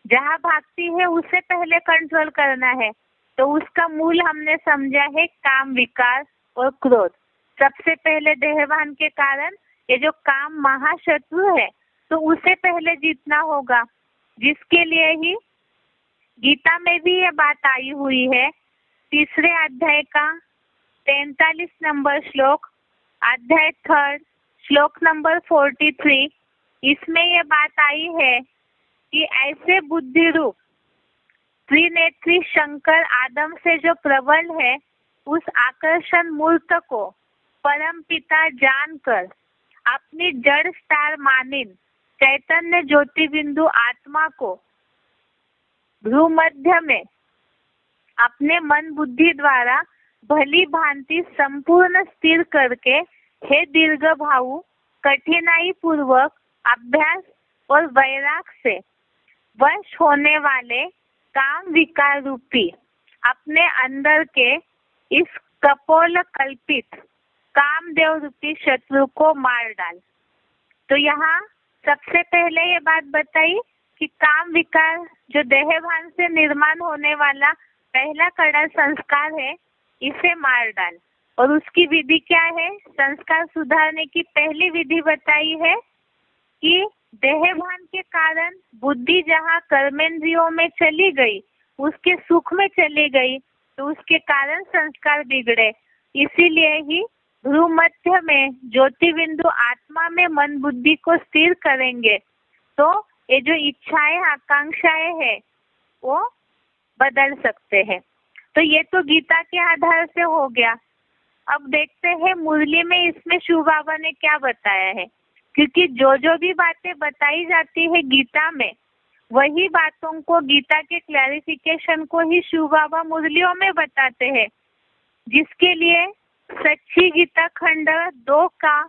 जहाँ भागती है उसे पहले कंट्रोल करना है। तो उसका मूल हमने समझा है काम विकार और क्रोध। सबसे पहले देहभान के कारण ये जो काम महाशत्रु है तो उसे पहले जीतना होगा, जिसके लिए ही गीता में भी ये बात आई हुई है। 3 अध्याय का 43 नंबर श्लोक, अध्याय 3 श्लोक नंबर 43, इसमें ये बात आई है कि ऐसे बुद्धि रूप त्रिनेत्री शंकर आदम से जो प्रबल है, उस आकर्षण मूर्त को परम पिता जानकर अपनी जड़ स्टार मानिन चैतन्य ज्योति बिंदु आत्मा को भ्रूमध्य में अपने मन बुद्धि द्वारा भली भांति संपूर्ण स्थिर करके हे दीर्घ भाऊ कठिनाई पूर्वक अभ्यास और वैराग से वश होने वाले काम विकार रूपी अपने अंदर के इस कपोल कल्पित कामदेव रूपी शत्रु को मार डाल। तो यहाँ सबसे पहले ये बात बताई कि काम विकार जो देहभान से निर्माण होने वाला पहला कड़ा संस्कार है, इसे मार डाल। और उसकी विधि क्या है? संस्कार सुधारने की पहली विधि बताई है कि देहभान के कारण बुद्धि जहाँ कर्मेंद्रियों में चली गई, उसके सुख में चली गई, तो उसके कारण संस्कार बिगड़े। इसीलिए ही भ्रूमध्य में ज्योति बिंदु आत्मा में मन बुद्धि को स्थिर करेंगे तो ये जो इच्छाएं आकांक्षाएं है वो बदल सकते हैं। तो ये तो गीता के आधार से हो गया। अब देखते हैं मुरली में इसमें शिव बाबा ने क्या बताया है, क्योंकि जो भी बातें बताई जाती है गीता में, वही बातों को गीता के क्लैरिफिकेशन को ही शिव बाबा मुरलियों में बताते हैं। जिसके लिए सच्ची गीता खंड 2 का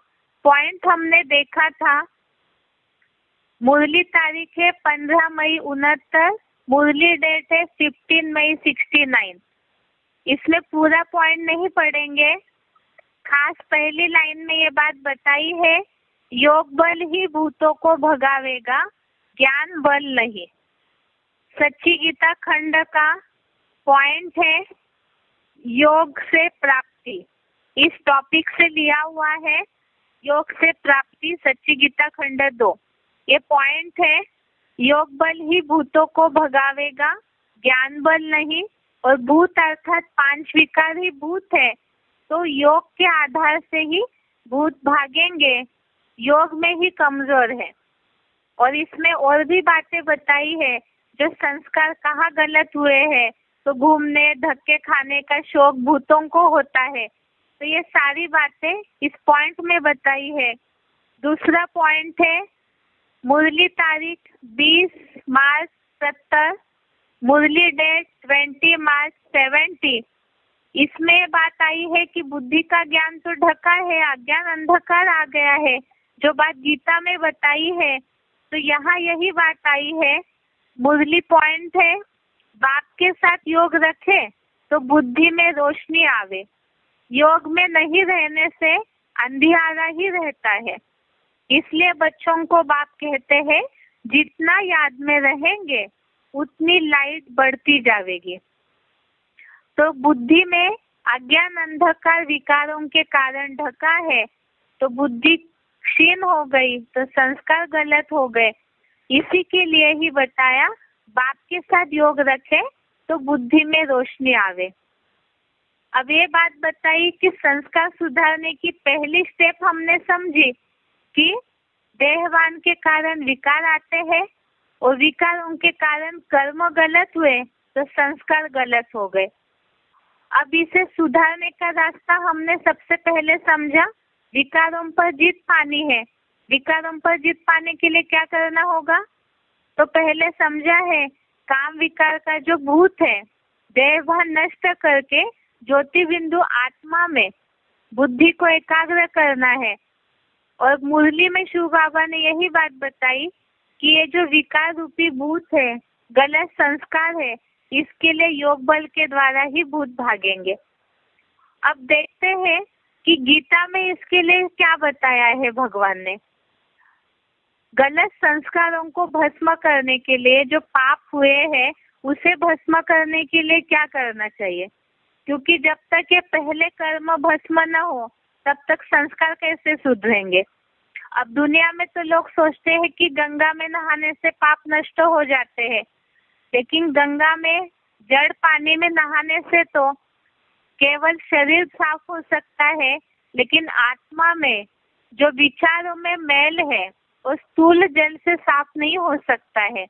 पॉइंट हमने देखा था। मुरली तारीख है 15 मई 69, मुरली डेट है 15 मई 69। इसमें पूरा पॉइंट नहीं पढ़ेंगे, खास पहली लाइन में ये बात बताई है, योग बल ही भूतों को भगावेगा, ज्ञान बल नहीं। सच्ची गीता खंड का पॉइंट है योग से प्राप्ति, इस टॉपिक से लिया हुआ है। योग से प्राप्ति सच्ची गीता खंड 2, ये पॉइंट है योग बल ही भूतों को भगावेगा, ज्ञान बल नहीं। और भूत अर्थात 5 विकार ही भूत है, तो योग के आधार से ही भूत भागेंगे, योग में ही कमजोर है। और इसमें और भी बातें बताई है, जो संस्कार कहाँ गलत हुए हैं, तो घूमने धक्के खाने का शौक भूतों को होता है, तो ये सारी बातें इस पॉइंट में बताई है। दूसरा पॉइंट है मुरली तारीख 20 मार्च 70, मुरली डेट 20 मार्च 70। इसमें बात आई है कि बुद्धि का ज्ञान तो ढका है, अज्ञान अंधकार आ गया है, जो बात गीता में बताई है। तो यहाँ यही बात आई है। मुरली पॉइंट है बाप के साथ योग रखे तो बुद्धि में रोशनी आवे, योग में नहीं रहने से अंधियारा ही रहता है। इसलिए बच्चों को बाप कहते हैं जितना याद में रहेंगे उतनी लाइट बढ़ती जाएगी। तो बुद्धि में अज्ञान अंधकार विकारों के कारण ढका है, तो बुद्धि क्षीण हो गई, तो संस्कार गलत हो गए। इसी के लिए ही बताया बाप के साथ योग रखे तो बुद्धि में रोशनी आवे। अब ये बात बताई कि संस्कार सुधारने की पहली स्टेप हमने समझी कि देहवान के कारण विकार आते हैं, और विकारों के कारण कर्म गलत हुए तो संस्कार गलत हो गए। अब इसे सुधारने का रास्ता हमने सबसे पहले समझा, विकारों पर जीत पानी है। विकारों पर जीत पाने के लिए क्या करना होगा? तो पहले समझा है, काम विकार का जो भूत है देह वह नष्ट करके ज्योति बिंदु आत्मा में बुद्धि को एकाग्र करना है। और मुरली में शिव बाबा ने यही बात बताई कि ये जो विकार रूपी भूत है, गलत संस्कार है, इसके लिए योग बल के द्वारा ही भूत भागेंगे। अब देखते हैं कि गीता में इसके लिए क्या बताया है भगवान ने। गलत संस्कारों को भस्म करने के लिए, जो पाप हुए हैं उसे भस्म करने के लिए क्या करना चाहिए? क्योंकि जब तक ये पहले कर्म भस्म न हो तब तक संस्कार कैसे सुधरेंगे। अब दुनिया में तो लोग सोचते हैं कि गंगा में नहाने से पाप नष्ट हो जाते हैं, लेकिन गंगा में जड़ पानी में नहाने से तो केवल शरीर साफ हो सकता है, लेकिन आत्मा में जो विचारों में मैल है वो स्थूल जल से साफ नहीं हो सकता है।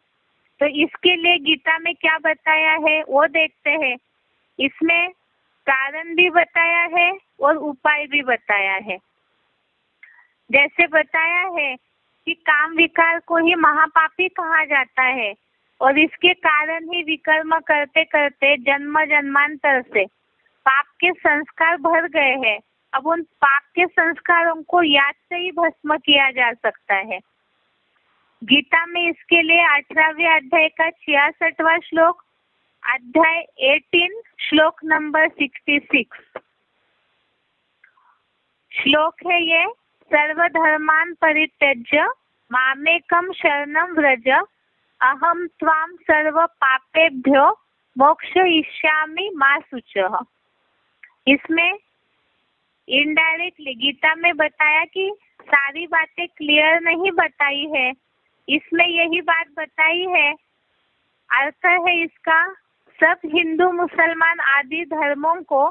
तो इसके लिए गीता में क्या बताया है वो देखते हैं। इसमें कारण भी बताया है और उपाय भी बताया है। जैसे बताया है कि काम विकार को ही महापापी कहा जाता है और इसके कारण ही विकर्म करते करते जन्म जन्मांतर से पाप के संस्कार भर गए हैं। अब उन पाप के संस्कारों को याद से ही भस्म किया जा सकता है। गीता में इसके लिए 18वें अध्याय का 66वां श्लोक, अध्याय 18 श्लोक नंबर 66 श्लोक है ये। सर्वधर्मान् परित्यज्य मामेकं शरणं व्रज अहम त्वां सर्व पापेभ्यो मोक्षयिष्यामि मा शुचः। इसमें इनडायरेक्टली गीता में बताया कि सारी बातें क्लियर नहीं बताई है, इसमें यही बात बताई है। अर्थ है इसका, सब हिंदू मुसलमान आदि धर्मों को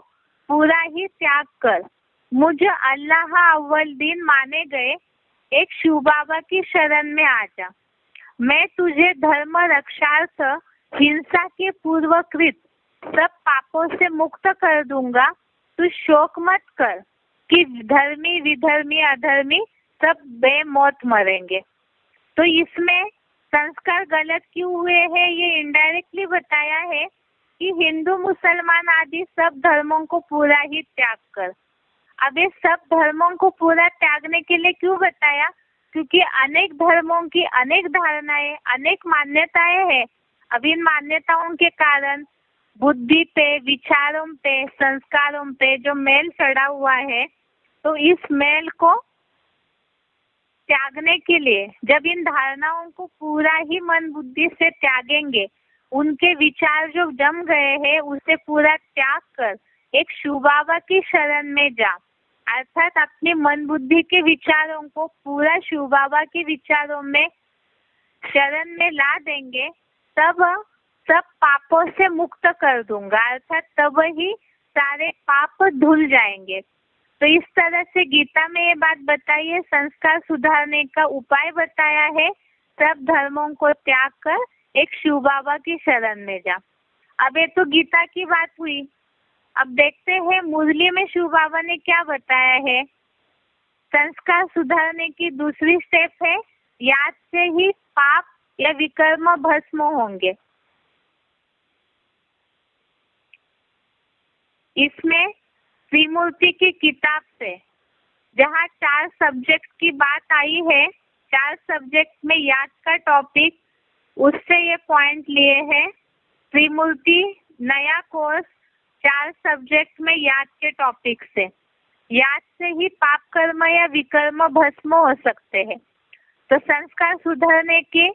पूरा ही त्याग कर मुझे अल्लाह अव्वल दिन माने गए एक शिव बाबा की शरण में आ जा। मैं तुझे धर्म रक्षार्थ हिंसा के पूर्वकृत सब पापों से मुक्त कर दूंगा। तू शोक मत कर कि धर्मी विधर्मी अधर्मी सब बेमौत मरेंगे। तो इसमें संस्कार गलत क्यों हुए हैं ये इनडायरेक्टली बताया है कि हिंदू मुसलमान आदि सब धर्मों को पूरा ही त्याग कर। अब ये सब धर्मों को पूरा त्यागने के लिए क्यों बताया? क्योंकि अनेक धर्मों की अनेक धारणाएं, अनेक मान्यताएं हैं। अब इन मान्यताओं के कारण बुद्धि पे, विचारों पे, संस्कारों पे जो मेल चढ़ा हुआ है, तो इस मेल को त्यागने के लिए जब इन धारणाओं को पूरा ही मन बुद्धि से त्यागेंगे, उनके विचार जो जम गए हैं उसे पूरा त्याग कर एक शिव बाबा की शरण में जा, अर्थात अपनी मन बुद्धि के विचारों को पूरा शिव बाबा के विचारों में शरण में ला देंगे, तब सब पापों से मुक्त कर दूंगा, अर्थात तब ही सारे पाप धुल जाएंगे। तो इस तरह से गीता में ये बात बताई है, संस्कार सुधारने का उपाय बताया है, सब धर्मों को त्याग कर एक शिव बाबा की शरण में जा। अब ये तो गीता की बात हुई। अब देखते हैं मुरली में शिव बाबा ने क्या बताया है। संस्कार सुधारने की दूसरी स्टेप है, याद से ही पाप या विकर्म भस्म होंगे। इसमें त्रिमूर्ति की किताब से जहाँ 4 सब्जेक्ट की बात आई है, 4 सब्जेक्ट में याद का टॉपिक, उससे ये पॉइंट लिए हैं। त्रिमूर्ति नया कोर्स 4 सब्जेक्ट में याद के टॉपिक से, याद से ही पाप कर्म या विकर्म भस्म हो सकते हैं। तो संस्कार सुधारने के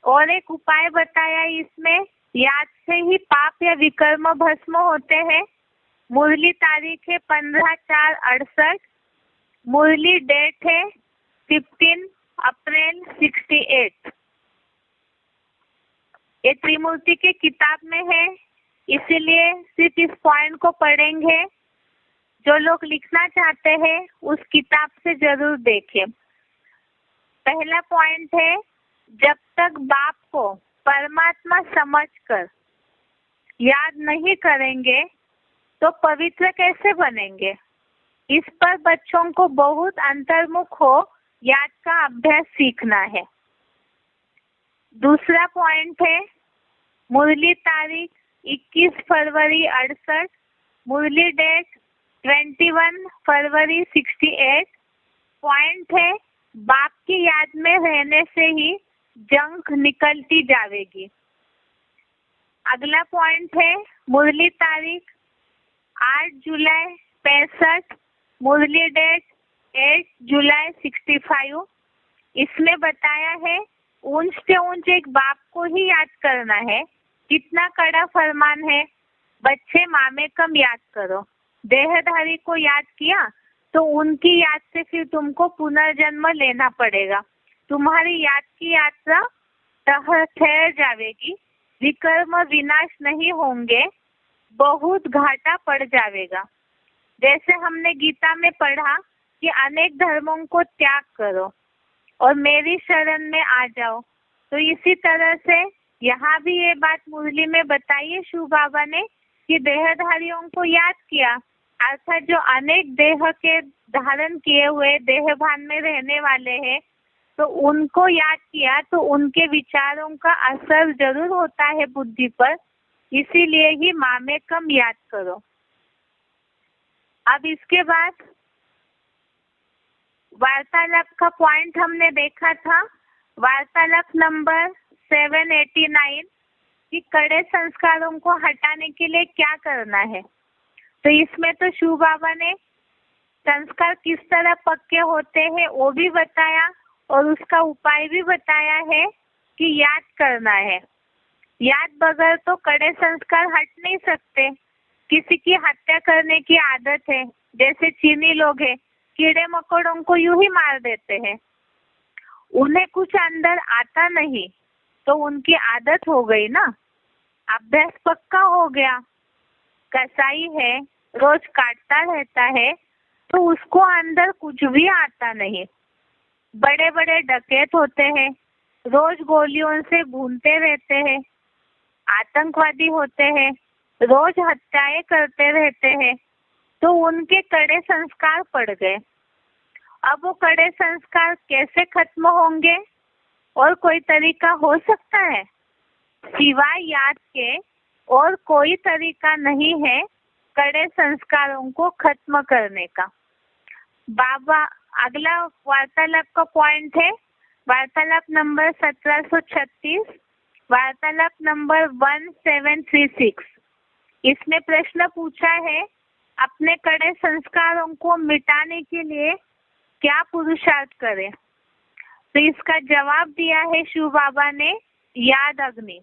और एक उपाय बताया इसमें, याद से ही पाप या विकर्म भस्म होते हैं। मुरली तारीख है 15/4/68, मुरली डेट है 15 अप्रैल 68। ये त्रिमूर्ति के किताब में है, इसीलिए सिर्फ इस पॉइंट को पढ़ेंगे। जो लोग लिखना चाहते हैं उस किताब से जरूर देखें। पहला पॉइंट है, जब तक बाप को परमात्मा समझकर याद नहीं करेंगे तो पवित्र कैसे बनेंगे। इस पर बच्चों को बहुत अंतर्मुख हो याद का अभ्यास सीखना है। दूसरा पॉइंट है मुरली तारीख 21 फरवरी 68, मुरली डेट 21 फरवरी 68। पॉइंट है बाप की याद में रहने से ही जंग निकलती जाएगी। अगला पॉइंट है मुरली तारीख 8 जुलाई 65, मुरली डेट 8 जुलाई 65। इसमें बताया है ऊंच से ऊंच एक बाप को ही याद करना है। कितना कड़ा फरमान है, बच्चे मामे कम याद करो। देहधारी को याद किया तो उनकी याद से फिर तुमको पुनर्जन्म लेना पड़ेगा। तुम्हारी याद की यात्रा ठहर जाएगी, विकर्म विनाश नहीं होंगे, बहुत घाटा पड़ जाएगा। जैसे हमने गीता में पढ़ा कि अनेक धर्मों को त्याग करो और मेरी शरण में आ जाओ, तो इसी तरह से यहाँ भी ये बात मुरली में बताइए शिव बाबा ने कि देहधारियों को याद किया, अर्थात जो अनेक देह के धारण किए हुए देह भान में रहने वाले हैं, तो उनको याद किया तो उनके विचारों का असर जरूर होता है बुद्धि पर, इसीलिए ही मामे कम याद करो। अब इसके बाद वार्तालाप का पॉइंट हमने देखा था, वार्तालाप नंबर 789 कि कड़े संस्कारों को हटाने के लिए क्या करना है। तो इसमें तो शिव बाबा ने संस्कार किस तरह पक्के होते हैं वो भी बताया और उसका उपाय भी बताया है कि याद करना है। याद बगैर तो कड़े संस्कार हट नहीं सकते। किसी की हत्या करने की आदत है, जैसे चीनी लोग हैं, कीड़े मकोड़ों को यूं ही मार देते हैं, उन्हें कुछ अंदर आता नहीं तो उनकी आदत हो गई ना, अभ्यास पक्का हो गया। कसाई है, रोज काटता रहता है तो उसको अंदर कुछ भी आता नहीं। बड़े बड़े डकैत होते हैं, रोज गोलियों से भूनते रहते हैं। आतंकवादी होते हैं, रोज हत्याएं करते रहते हैं, तो उनके कड़े संस्कार पड़ गए। अब वो कड़े संस्कार कैसे खत्म होंगे और कोई तरीका हो सकता है? सिवाय याद के और कोई तरीका नहीं है कड़े संस्कारों को खत्म करने का। बाबा अगला वार्तालाप का पॉइंट है वार्तालाप नंबर 1736, वार्तालाप नंबर 1736। इसमें प्रश्न पूछा है अपने कड़े संस्कारों को मिटाने के लिए क्या पुरुषार्थ करें। तो इसका जवाब दिया है शिव बाबा ने, याद अग्नि।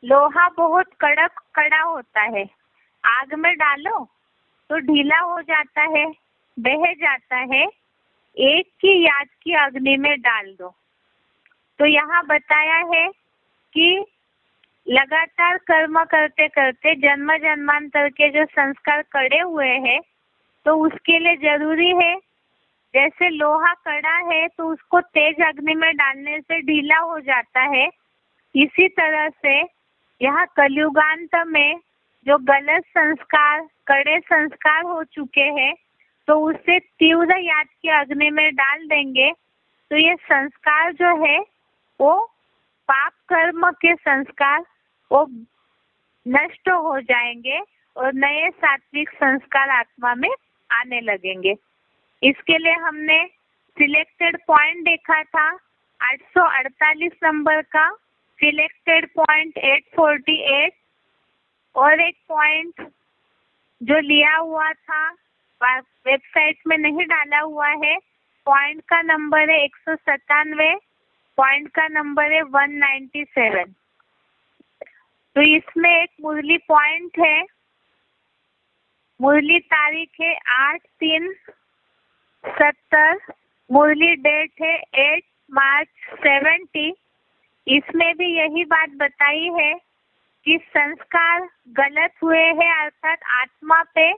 लोहा बहुत कड़ा होता है, आग में डालो तो ढीला हो जाता है, बह जाता है, एक की याद की अग्नि में डाल दो। तो यहाँ बताया है कि लगातार कर्म करते करते जन्म जन्मांतर के जो संस्कार कड़े हुए हैं, तो उसके लिए जरूरी है, जैसे लोहा कड़ा है तो उसको तेज अग्नि में डालने से ढीला हो जाता है, इसी तरह से यहाँ कलयुगांत में जो गलत संस्कार कड़े संस्कार हो चुके हैं, तो उसे तीव्र याद की अग्नि में डाल देंगे तो ये संस्कार जो है वो पाप कर्म के संस्कार वो नष्ट हो जाएंगे और नए सात्विक संस्कार आत्मा में आने लगेंगे। इसके लिए हमने सिलेक्टेड पॉइंट देखा था 848 नंबर का, सिलेक्टेड पॉइंट 848, और एक पॉइंट जो लिया हुआ था वेबसाइट में नहीं डाला हुआ है, पॉइंट का नंबर है 197, पॉइंट का नंबर है 197। तो इसमें एक मुरली पॉइंट है, मुरली तारीख है 8/3/70, मुरली डेट है 8 मार्च 70। इसमें भी यही बात बताई है कि संस्कार गलत हुए हैं, अर्थात आत्मा पे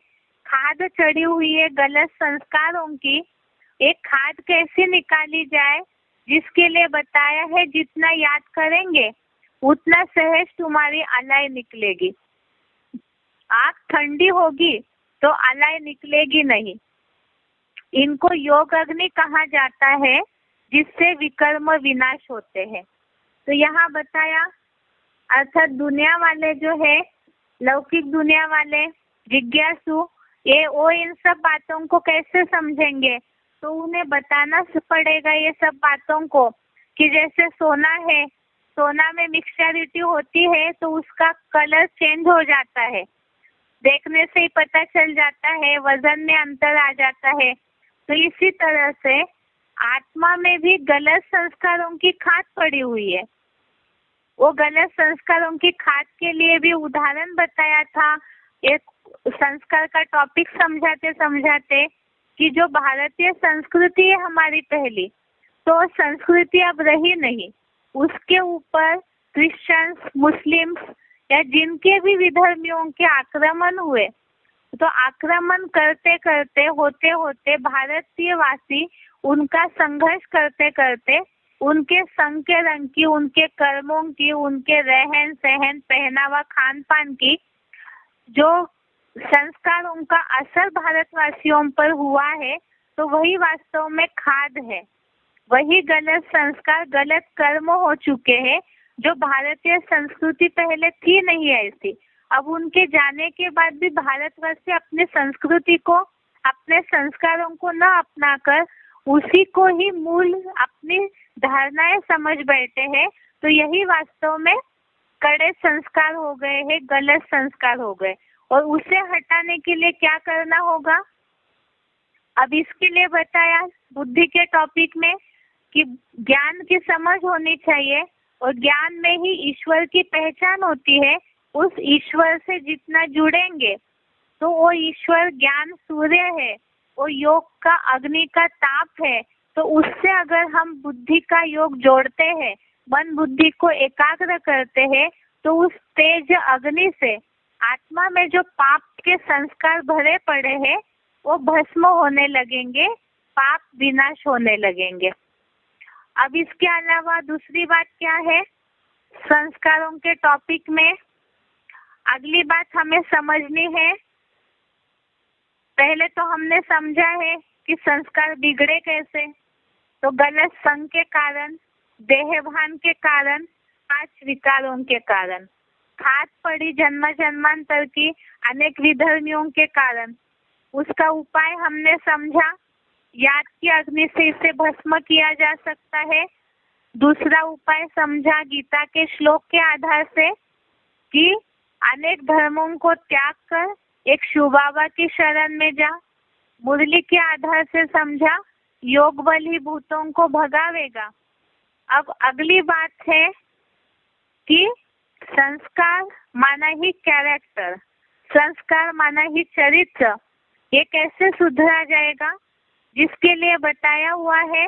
खाद चढ़ी हुई है गलत संस्कारों की। एक खाद कैसे निकाली जाए, जिसके लिए बताया है जितना याद करेंगे उतना सहज तुम्हारी अलाई निकलेगी। आग ठंडी होगी तो अलाई निकलेगी नहीं। इनको योग अग्नि कहा जाता है, जिससे विकर्म विनाश होते हैं। तो यहाँ बताया, अर्थात दुनिया वाले जो है, लौकिक दुनिया वाले जिज्ञासु, ये वो इन सब बातों को कैसे समझेंगे? तो उन्हें बताना पड़ेगा ये सब बातों को, कि जैसे सोना है, सोना में मिक्सचरिटी होती है तो उसका कलर चेंज हो जाता है, देखने से ही पता चल जाता है, वजन में अंतर आ जाता है। तो इसी तरह से आत्मा में भी गलत संस्कारों की खाद पड़ी हुई है। वो गलत संस्कारों की खाद के लिए भी उदाहरण बताया था, एक संस्कार का टॉपिक समझाते समझाते, कि जो भारतीय संस्कृति है हमारी पहली, तो संस्कृति अब रही नहीं, उसके ऊपर क्रिश्चियंस, मुस्लिम्स या जिनके भी विधर्मियों के आक्रमण हुए, तो आक्रमण करते करते होते होते भारतीय वासी उनका संघर्ष करते करते उनके संग के रंग की, उनके कर्मों की, उनके रहन सहन, पहनावा, खान पान की जो संस्कारों का असर भारतवासियों पर हुआ है, तो वही वास्तव में खाद है। वही गलत संस्कार, गलत कर्म हो चुके हैं, जो भारतीय संस्कृति पहले थी नहीं ऐसी। अब उनके जाने के बाद भी भारतवासी अपने संस्कृति को, अपने संस्कारों को न अपनाकर उसी को ही मूल अपनी धारणाएं समझ बैठे हैं। तो यही वास्तव में कड़े संस्कार हो गए हैं, गलत संस्कार हो गए। और उसे हटाने के लिए क्या करना होगा? अब इसके लिए बताया बुद्धि के टॉपिक में कि ज्ञान की समझ होनी चाहिए, और ज्ञान में ही ईश्वर की पहचान होती है। उस ईश्वर से जितना जुड़ेंगे तो वो ईश्वर ज्ञान सूर्य है, वो योग का अग्नि का ताप है। तो उससे अगर हम बुद्धि का योग जोड़ते हैं, मन बुद्धि को एकाग्र करते हैं, तो उस तेज अग्नि से आत्मा में जो पाप के संस्कार भरे पड़े हैं वो भस्म होने लगेंगे, पाप विनाश होने लगेंगे। अब इसके अलावा दूसरी बात क्या है संस्कारों के टॉपिक में? अगली बात हमें समझनी है, पहले तो हमने समझा है कि संस्कार बिगड़े कैसे। तो गलत संग के कारण, देहभान के कारण, 5 विकारों के कारण, खाद पड़ी जन्म जन्मांतर की अनेक विधर्मियों के कारण। उसका उपाय हमने समझा, याद की अग्नि से इसे भस्म किया जा सकता है। दूसरा उपाय समझा गीता के श्लोक के आधार से, कि अनेक धर्मों को त्याग कर एक शिव बाबा की शरण में जा। मुरली के आधार से समझा योग बल ही भूतों को भगावेगा। अब अगली बात है कि संस्कार माना ही कैरेक्टर, संस्कार माना ही चरित्र, ये कैसे सुधरा जाएगा? जिसके लिए बताया हुआ है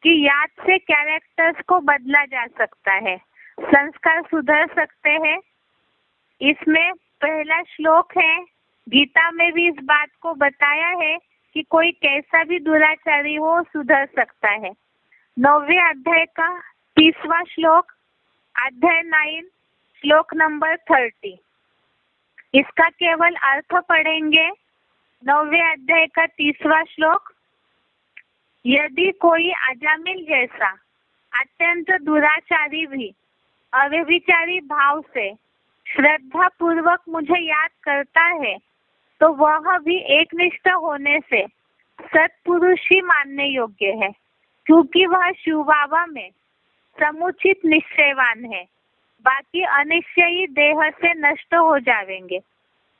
कि याद से कैरेक्टर्स को बदला जा सकता है, संस्कार सुधर सकते हैं। इसमें पहला श्लोक है, गीता में भी इस बात को बताया है कि कोई कैसा भी दुराचारी हो सुधर सकता है। 9वें अध्याय का 30वां श्लोक, अध्याय 9 श्लोक नंबर 30। इसका केवल अर्थ पढ़ेंगे। 9वें अध्याय का 30वां श्लोक, यदि कोई अजामिल जैसा अत्यंत दुराचारी भी अव्यभिचारी भाव से श्रद्धा पूर्वक मुझे याद करता है, तो वह भी एकनिष्ठ होने से सत्पुरुष ही मानने योग्य है, क्योंकि वह शिव बाबा में समुचित निश्चयवान है। बाकी अनिश्चयी देह से नष्ट हो जाएंगे।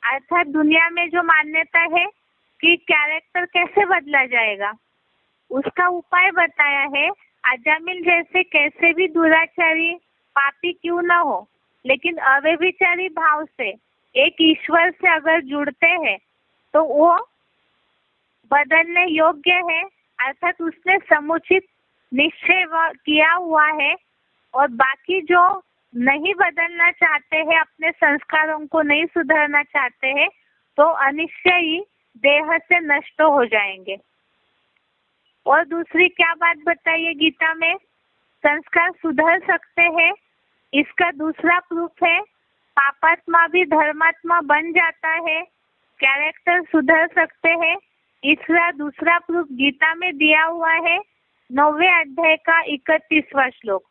अर्थात दुनिया में जो मान्यता है कि कैरेक्टर कैसे बदला जाएगा, उसका उपाय बताया है। अजामिल जैसे कैसे भी दुराचारी पापी क्यों न हो, लेकिन अव्यभिचारी भाव से एक ईश्वर से अगर जुड़ते हैं तो वो बदलने योग्य है। अर्थात उसने समुचित निश्चय किया हुआ है। और बाकी जो नहीं बदलना चाहते हैं, अपने संस्कारों को नहीं सुधारना चाहते हैं, तो अनिश्चयी देह से नष्ट हो जाएंगे। और दूसरी क्या बात बताइए गीता में? संस्कार सुधर सकते हैं, इसका दूसरा प्रूफ है पापात्मा भी धर्मात्मा बन जाता है, कैरेक्टर सुधर सकते हैं, इसका दूसरा प्रूफ गीता में दिया हुआ है 9वें अध्याय का 31वां श्लोक,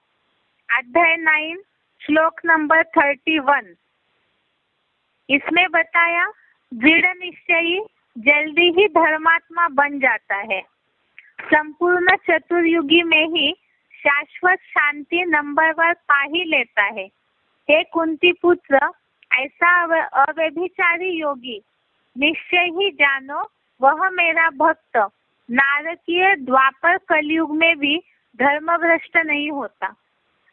अध्याय 9 श्लोक नंबर 31। इसमें बताया दृढ़ निश्चयी जल्दी ही धर्मात्मा बन जाता है, संपूर्ण चतुर्युगी में ही शाश्वत शांति नंबरवर पा ही लेता है। हे कुंती पुत्र, ऐसा अव्यभिचारी योगी निश्चय ही जानो वह मेरा भक्त नारकीय द्वापर कलयुग में भी धर्मभ्रष्ट नहीं होता।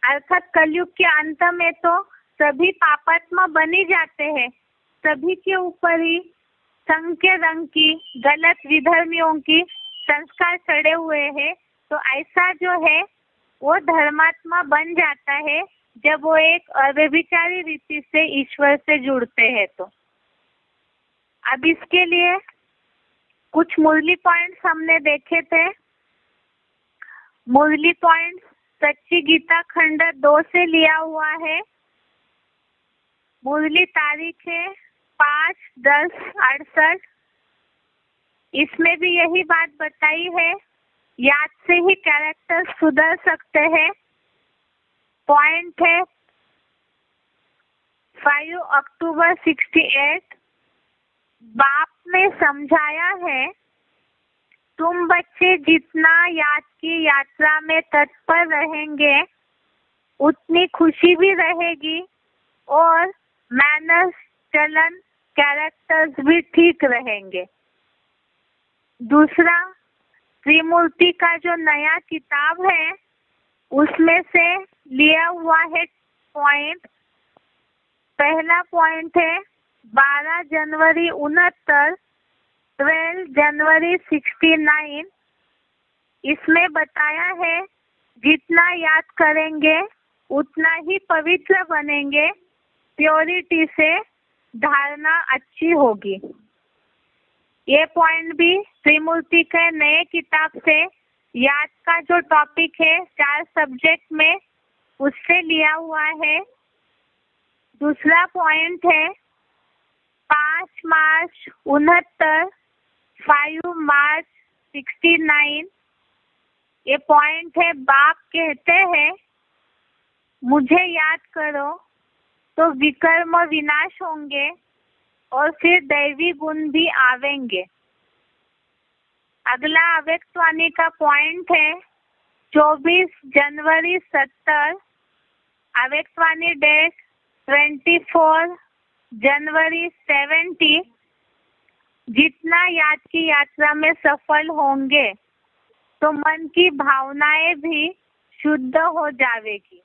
अर्थात कलयुग के अंत में तो सभी पापात्मा बन ही जाते हैं, सभी के ऊपर ही संघ के रंग की गलत विधर्मियों की संस्कार चढ़े हुए हैं। तो ऐसा जो है वो धर्मात्मा बन जाता है जब वो एक अव्यभिचारी रीति से ईश्वर से जुड़ते हैं। तो अब इसके लिए कुछ मुरली पॉइंट्स हमने देखे थे। मुरली पॉइंट्स सच्ची गीता खंड 2 से लिया हुआ है। मुरली तारीख है 5/10/68। इसमें भी यही बात बताई है, याद से ही कैरेक्टर सुधर सकते हैं। पॉइंट है 5 अक्टूबर 68। बाप ने समझाया है, तुम बच्चे जितना याद की यात्रा में तत्पर रहेंगे उतनी खुशी भी रहेगी और मैनर्स, चलन, कैरेक्टर्स भी ठीक रहेंगे। दूसरा, त्रिमूर्ति का जो नया किताब है उसमें से लिया हुआ है पॉइंट। पहला पॉइंट है 12 जनवरी 69, 12 जनवरी 69। इसमें बताया है जितना याद करेंगे उतना ही पवित्र बनेंगे, प्योरिटी से धारणा अच्छी होगी। ये पॉइंट भी त्रिमूर्ति के नए किताब से याद का जो टॉपिक है 4 सब्जेक्ट में उससे लिया हुआ है। दूसरा पॉइंट है 5 मार्च 69, 5 मार्च 69। ये पॉइंट है बाप कहते हैं मुझे याद करो तो विकर्म विनाश होंगे और फिर दैवी गुण भी आवेंगे। अगला अव्यक्तवाणी का पॉइंट है 24 जनवरी 70, अव्यक्तवाणी डेट 24 जनवरी 70। जितना याद की यात्रा में सफल होंगे तो मन की भावनाएं भी शुद्ध हो जाएगी।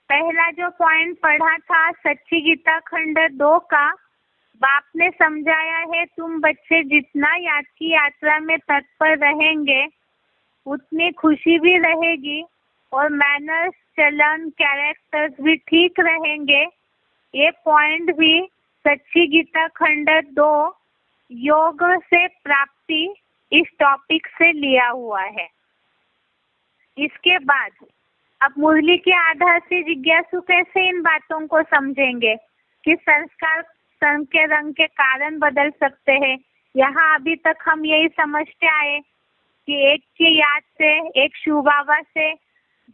पहला जो पॉइंट पढ़ा था सच्ची गीता खंड 2 का, बाप ने समझाया है तुम बच्चे जितना याद की यात्रा में तत्पर रहेंगे उतनी खुशी भी रहेगी और मैनर्स, चलन, कैरेक्टर्स भी ठीक रहेंगे। ये पॉइंट भी सच्ची गीता खंड 2 योग से प्राप्ति इस टॉपिक से लिया हुआ है। इसके बाद अब मुरली के आधार से जिज्ञासु कैसे इन बातों को समझेंगे कि संस्कार संघ के रंग के कारण बदल सकते हैं। यहाँ अभी तक हम यही समझते आए कि एक की याद से, एक शिव बाबा से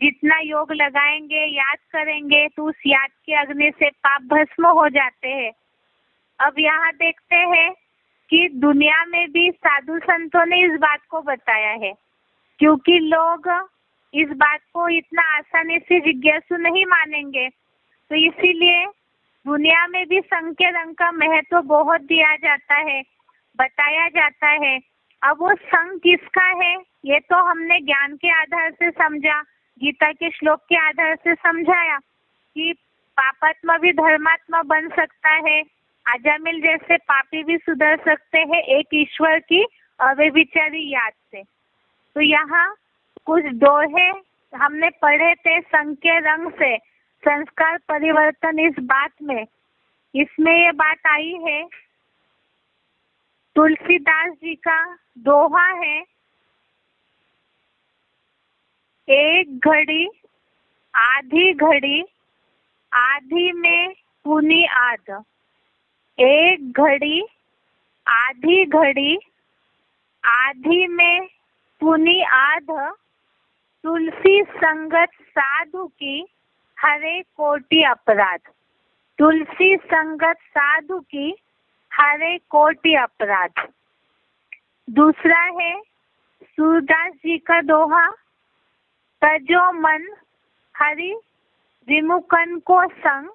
जितना योग लगाएंगे, याद करेंगे तो उस याद के अग्नि से पाप भस्म हो जाते हैं। अब यहाँ देखते हैं कि दुनिया में भी साधु संतों ने इस बात को बताया है, क्योंकि लोग इस बात को इतना आसानी से जिज्ञासु नहीं मानेंगे, तो इसीलिए दुनिया में भी संघ के रंग का महत्व बहुत दिया जाता है, बताया जाता है। अब वो संघ किसका है ये तो हमने ज्ञान के आधार से समझा, गीता के श्लोक के आधार से समझाया कि पापात्मा भी धर्मात्मा बन सकता है, अजामिल जैसे पापी भी सुधर सकते हैं एक ईश्वर की अव्यभिचारी याद से। तो यहाँ कुछ दोहे हमने पढ़े थे संघ के रंग से संस्कार परिवर्तन इस बात में, इसमें ये बात आई है। तुलसीदास जी का दोहा है एक घड़ी, आधी घड़ी, आधी में पुनी आध। एक घड़ी, आधी घड़ी, आधी में पुनी आध। तुलसी संगत साधु की हरे कोटि अपराध। तुलसी संगत साधु की हरे कोटि अपराध। दूसरा है सूरदास जी का दोहा, तजो मन हरि विमुखन को संग।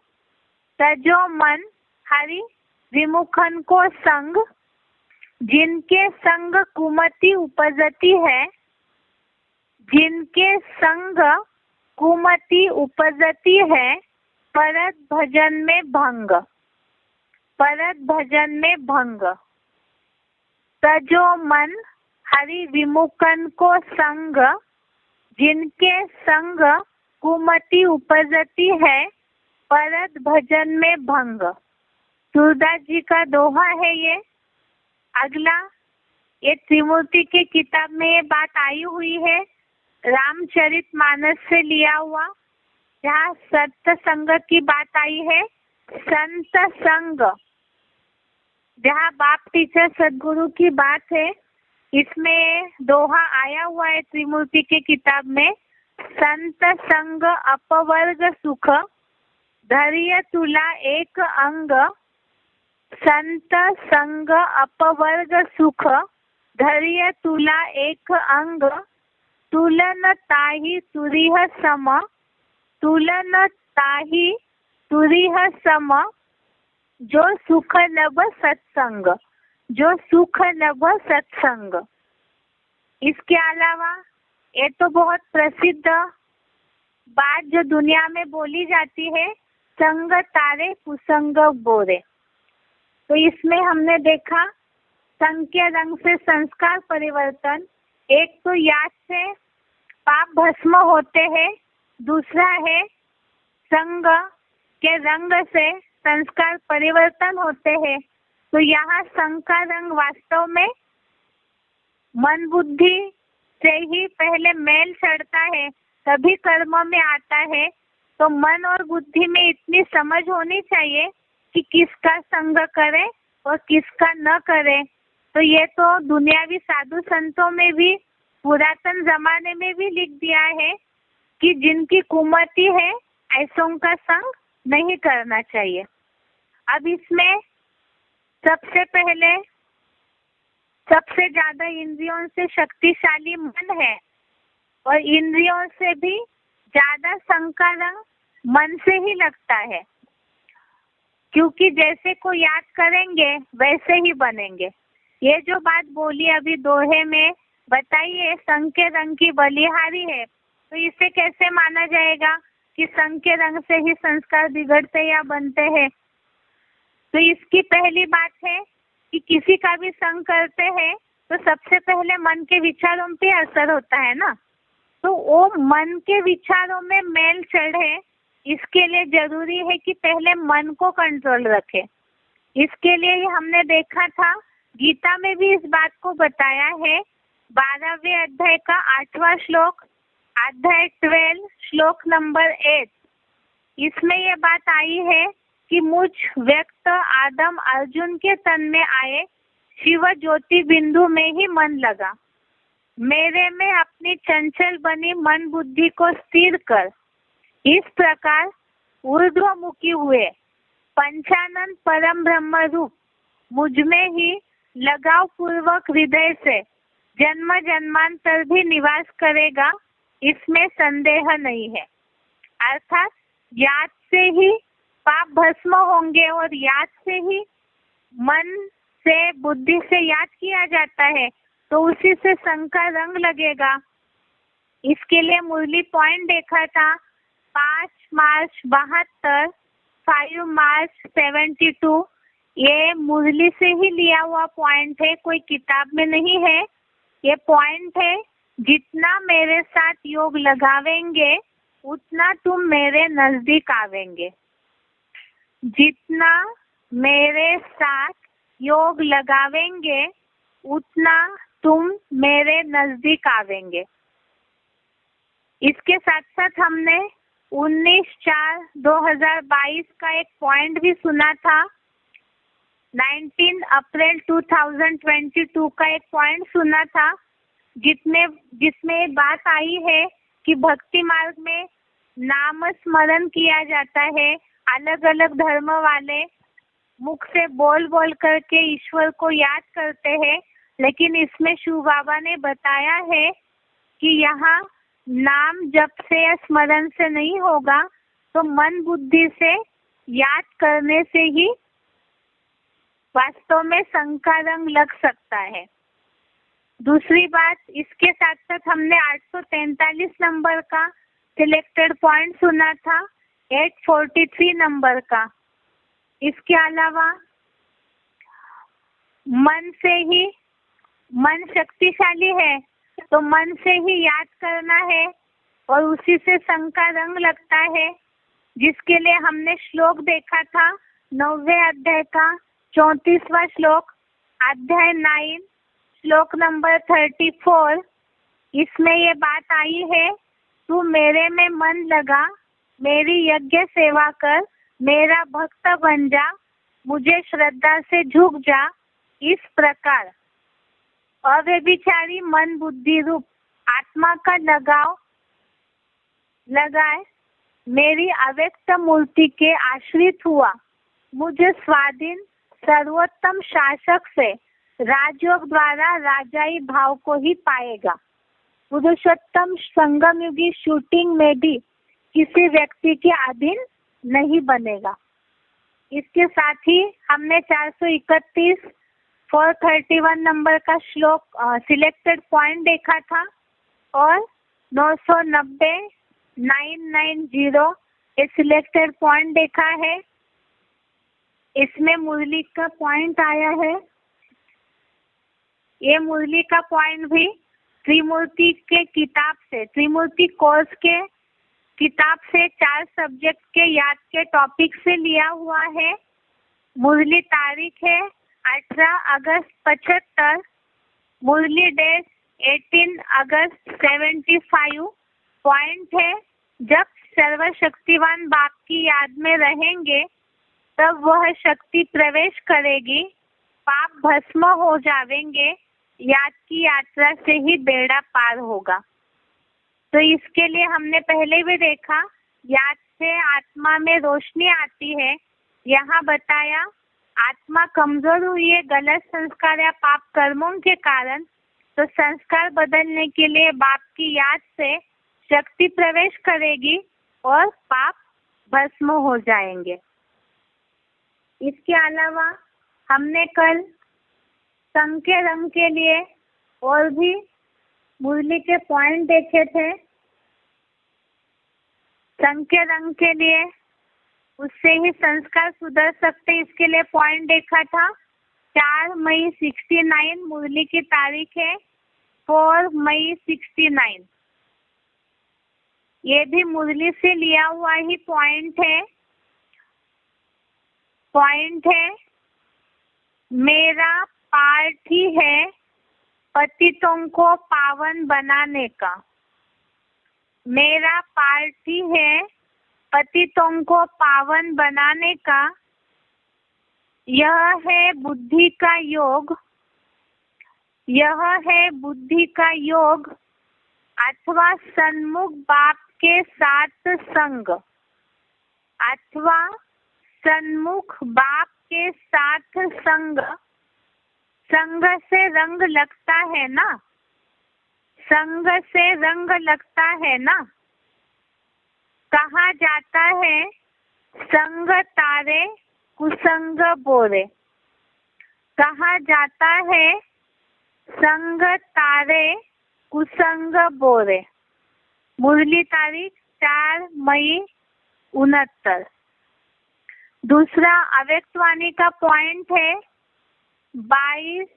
तजो मन हरि विमुखन को संग। जिनके संग कुमति उपजती है, जिनके संग कुमति उपजती है, परत भजन में भंग। परत भजन में भंग। तजो मन हरि विमुखन को संग। जिनके संग कुमति उपजती है, परत भजन में भंग। सूरदास जी का दोहा है ये। अगला, ये त्रिमूर्ति की किताब में ये बात आई हुई है, रामचरितमानस से लिया हुआ, जहाँ सत्य संग की बात आई है। संत संग, जहाँ बाप टीचर सदगुरु की बात है, इसमें दोहा आया हुआ है त्रिमूर्ति की किताब में। संत संग अपवर्ग सुख, धैर्य तुला एक अंग। संत संग अपवर्ग सुख, धैर्य तुला एक अंग। तुलन ताहि तुरीह सम। तुलन ताहि तुरीह सम। जो सुख लब सत्संग। जो सुख लब सत्संग। इसके अलावा ये तो बहुत प्रसिद्ध बात जो दुनिया में बोली जाती है, संग तारे कुसंग बोरे। तो इसमें हमने देखा संग के रंग से संस्कार परिवर्तन। एक तो याद से पाप भस्म होते हैं, दूसरा है संग के रंग से संस्कार परिवर्तन होते हैं। तो यहाँ संग का रंग वास्तव में मन बुद्धि से ही पहले मेल चढ़ता है, तभी कर्म में आता है। तो मन और बुद्धि में इतनी समझ होनी चाहिए कि किसका संग करे और किसका न करे। तो ये तो दुनियावी साधु संतों में भी, पुरातन जमाने में भी लिख दिया है कि जिनकी कुमति है ऐसों का संग नहीं करना चाहिए। अब इसमें सबसे पहले सबसे ज्यादा इंद्रियों से शक्तिशाली मन है, और इंद्रियों से भी ज्यादा संग का रंग मन से ही लगता है, क्योंकि जैसे को याद करेंगे वैसे ही बनेंगे। ये जो बात बोली अभी दोहे में बताइए, संग के रंग की बलिहारी है, तो इसे कैसे माना जाएगा कि संग के रंग से ही संस्कार बिगड़ते या बनते हैं। तो इसकी पहली बात है कि किसी का भी संग करते हैं तो सबसे पहले मन के विचारों पे असर होता है ना। तो वो मन के विचारों में मेल चढ़े, इसके लिए जरूरी है कि पहले मन को कंट्रोल रखे। इसके लिए हमने देखा था, गीता में भी इस बात को बताया है। 12वें अध्याय का 8वां श्लोक, अध्याय 12 श्लोक नंबर 8, इसमें ये बात आई है कि मुझ व्यक्त आदम अर्जुन के तन में आए, शिव ज्योति बिंदु में ही मन लगा। मेरे में अपनी चंचल बनी मन बुद्धि को स्थिर कर। इस प्रकार ऊर्ध्वमुखी हुए पंचानन परम ब्रह्म रूप मुझ में ही लगाव पूर्वक हृदय से जन्म जन्मांतर भी निवास करेगा, इसमें संदेह नहीं है। अर्थात याद से ही पाप भस्म होंगे, और याद से ही मन से बुद्धि से याद किया जाता है, तो उसी से संग का रंग लगेगा। इसके लिए मुरली पॉइंट देखा था, 5 मार्च 72, 5 मार्च 72, ये मुरली से ही लिया हुआ पॉइंट है, कोई किताब में नहीं है। ये पॉइंट है, जितना मेरे साथ योग लगावेंगे उतना तुम मेरे नजदीक आवेंगे। जितना मेरे साथ योग लगावेंगे उतना तुम मेरे नजदीक आवेंगे। इसके साथ साथ हमने 19/4/2022 का एक पॉइंट भी सुना था। 19 अप्रैल 2022 का एक पॉइंट सुना था जिसमें बात आई है कि भक्ति मार्ग में नाम स्मरण किया जाता है। अलग अलग धर्म वाले मुख से बोल बोल करके ईश्वर को याद करते हैं, लेकिन इसमें शिव बाबा ने बताया है कि यहाँ नाम जप से या स्मरण से नहीं होगा, तो मन बुद्धि से याद करने से ही वास्तव में शंका रंग लग सकता है। दूसरी बात, इसके साथ साथ हमने 843 नंबर का सिलेक्टेड पॉइंट सुना था, 843 नंबर का। इसके अलावा मन शक्तिशाली है तो मन से ही याद करना है और उसी से शंका रंग लगता है, जिसके लिए हमने श्लोक देखा था 9वें अध्याय का 34वां श्लोक, अध्याय 9 श्लोक नंबर 34। इसमें ये बात आई है, तू मेरे में मन लगा, मेरी यज्ञ सेवा कर, मेरा भक्त बन जा, मुझे श्रद्धा से झुक जा। इस प्रकार अव्यभिचारी मन बुद्धि रूप आत्मा का लगाए मेरी अव्यक्त मूर्ति के आश्रित हुआ, मुझे स्वाधीन सर्वोत्तम शासक से राजयोग द्वारा राजाई भाव को ही पाएगा। पुरुषोत्तम संगम युगी शूटिंग में भी किसी व्यक्ति के अधीन नहीं बनेगा। इसके साथ ही हमने 431 431 नंबर का श्लोक सिलेक्टेड पॉइंट देखा था और 990 990 ये सिलेक्टेड पॉइंट देखा है। इसमें मुरली का पॉइंट आया है। ये मुरली का पॉइंट भी त्रिमूर्ति के किताब से, त्रिमूर्ति कोर्स के किताब से 4 सब्जेक्ट के याद के टॉपिक से लिया हुआ है। मुरली तारीख है 18 अगस्त 75, मुरली डेट 18 अगस्त 75। पॉइंट है, जब सर्वशक्तिवान बाप की याद में रहेंगे तब वह शक्ति प्रवेश करेगी, पाप भस्म हो जावेंगे, याद की यात्रा से ही बेड़ा पार होगा। तो इसके लिए हमने पहले भी देखा, याद से आत्मा में रोशनी आती है। यहाँ बताया आत्मा कमजोर हुई है गलत संस्कार या पाप कर्मों के कारण, तो संस्कार बदलने के लिए बाप की याद से शक्ति प्रवेश करेगी और पाप भस्म हो जाएंगे। इसके अलावा हमने कल संग के रंग के लिए और भी मुरली के पॉइंट देखे थे। संग के रंग के लिए उससे ही संस्कार सुधर सकते, इसके लिए पॉइंट देखा था। 4 मई 69 मुरली की तारीख है, 4 मई 69। ये भी मुरली से लिया हुआ ही पॉइंट है। पॉइंट है, मेरा पार्ट ही है पतितों को पावन बनाने का। मेरा पार्ट ही है पतितों को पावन बनाने का। यह है बुद्धि का योग, यह है बुद्धि का योग अथवा सन्मुख बाप के साथ संग, अथवा सन्मुख बाप के साथ संग। संग से रंग लगता है ना, संग से रंग लगता है ना। कहा जाता है संग तारे कुसंग बोरे। कहा जाता है संग तारे कुसंग बोरे। मुरली तारीख 4 मई 69। दूसरा अव्यक्तवाणी का पॉइंट है 22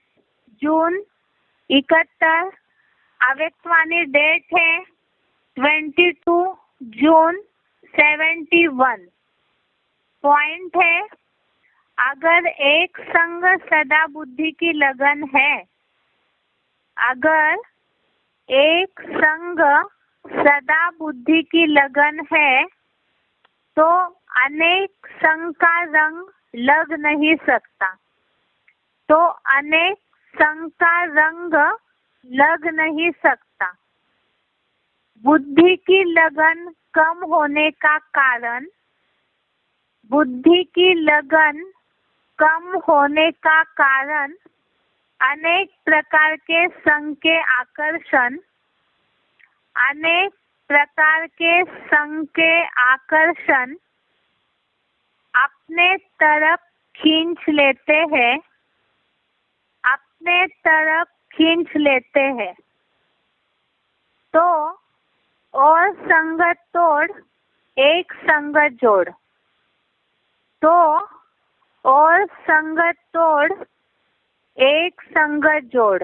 जून 71। अव्यक्तवाणी डेट है 22 जून 71। पॉइंट है, अगर एक संग सदा बुद्धि की लगन है, अगर एक संग सदा बुद्धि की लगन है तो अनेक संग का रंग लग नहीं सकता, तो अनेक संग का रंग लग नहीं सकता। बुद्धि की लगन कम होने का कारण, बुद्धि की लगन कम होने का कारण अनेक प्रकार के संग के आकर्षण, अनेक प्रकार के संग के आकर्षण अपने तरफ खींच लेते हैं, अपने तरफ खींच लेते हैं। तो और संगत तोड़ एक संगत जोड़, तो और संगत तोड़ एक संगत जोड़।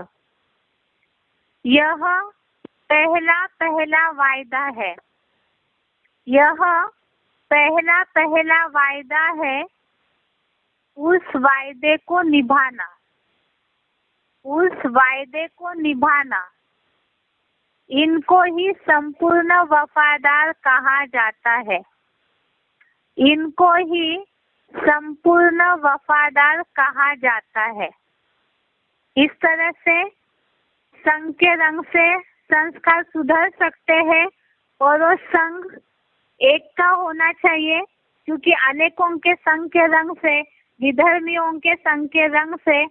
यह पहला पहला वायदा है, यह पहला पहला वायदा है। उस वायदे को निभाना, उस वायदे को निभाना, इनको ही संपूर्ण वफादार कहा जाता है, इनको ही संपूर्ण वफादार कहा जाता है। इस तरह से संग के रंग से संस्कार सुधर सकते हैं और वो संग एक का होना चाहिए, क्योंकि अनेकों के संग के रंग से, विधर्मियों के संग के रंग से,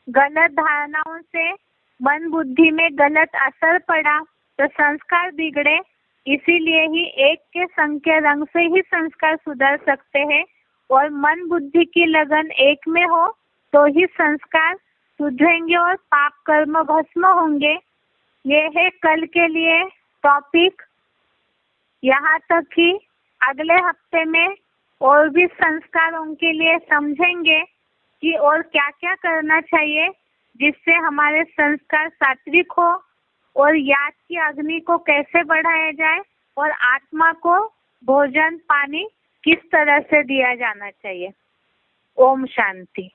गलत धारणाओं से मन बुद्धि में गलत असर पड़ा तो संस्कार बिगड़े। इसीलिए ही एक के संग के रंग से ही संस्कार सुधर सकते हैं और मन बुद्धि की लगन एक में हो तो ही संस्कार सुधरेंगे और पाप कर्म भस्म होंगे। ये है कल के लिए टॉपिक। यहाँ तक कि अगले हफ्ते में और भी संस्कारों के लिए समझेंगे कि और क्या क्या करना चाहिए जिससे हमारे संस्कार सात्विक हो, और याद की अग्नि को कैसे बढ़ाया जाए, और आत्मा को भोजन पानी किस तरह से दिया जाना चाहिए। ओम शांति।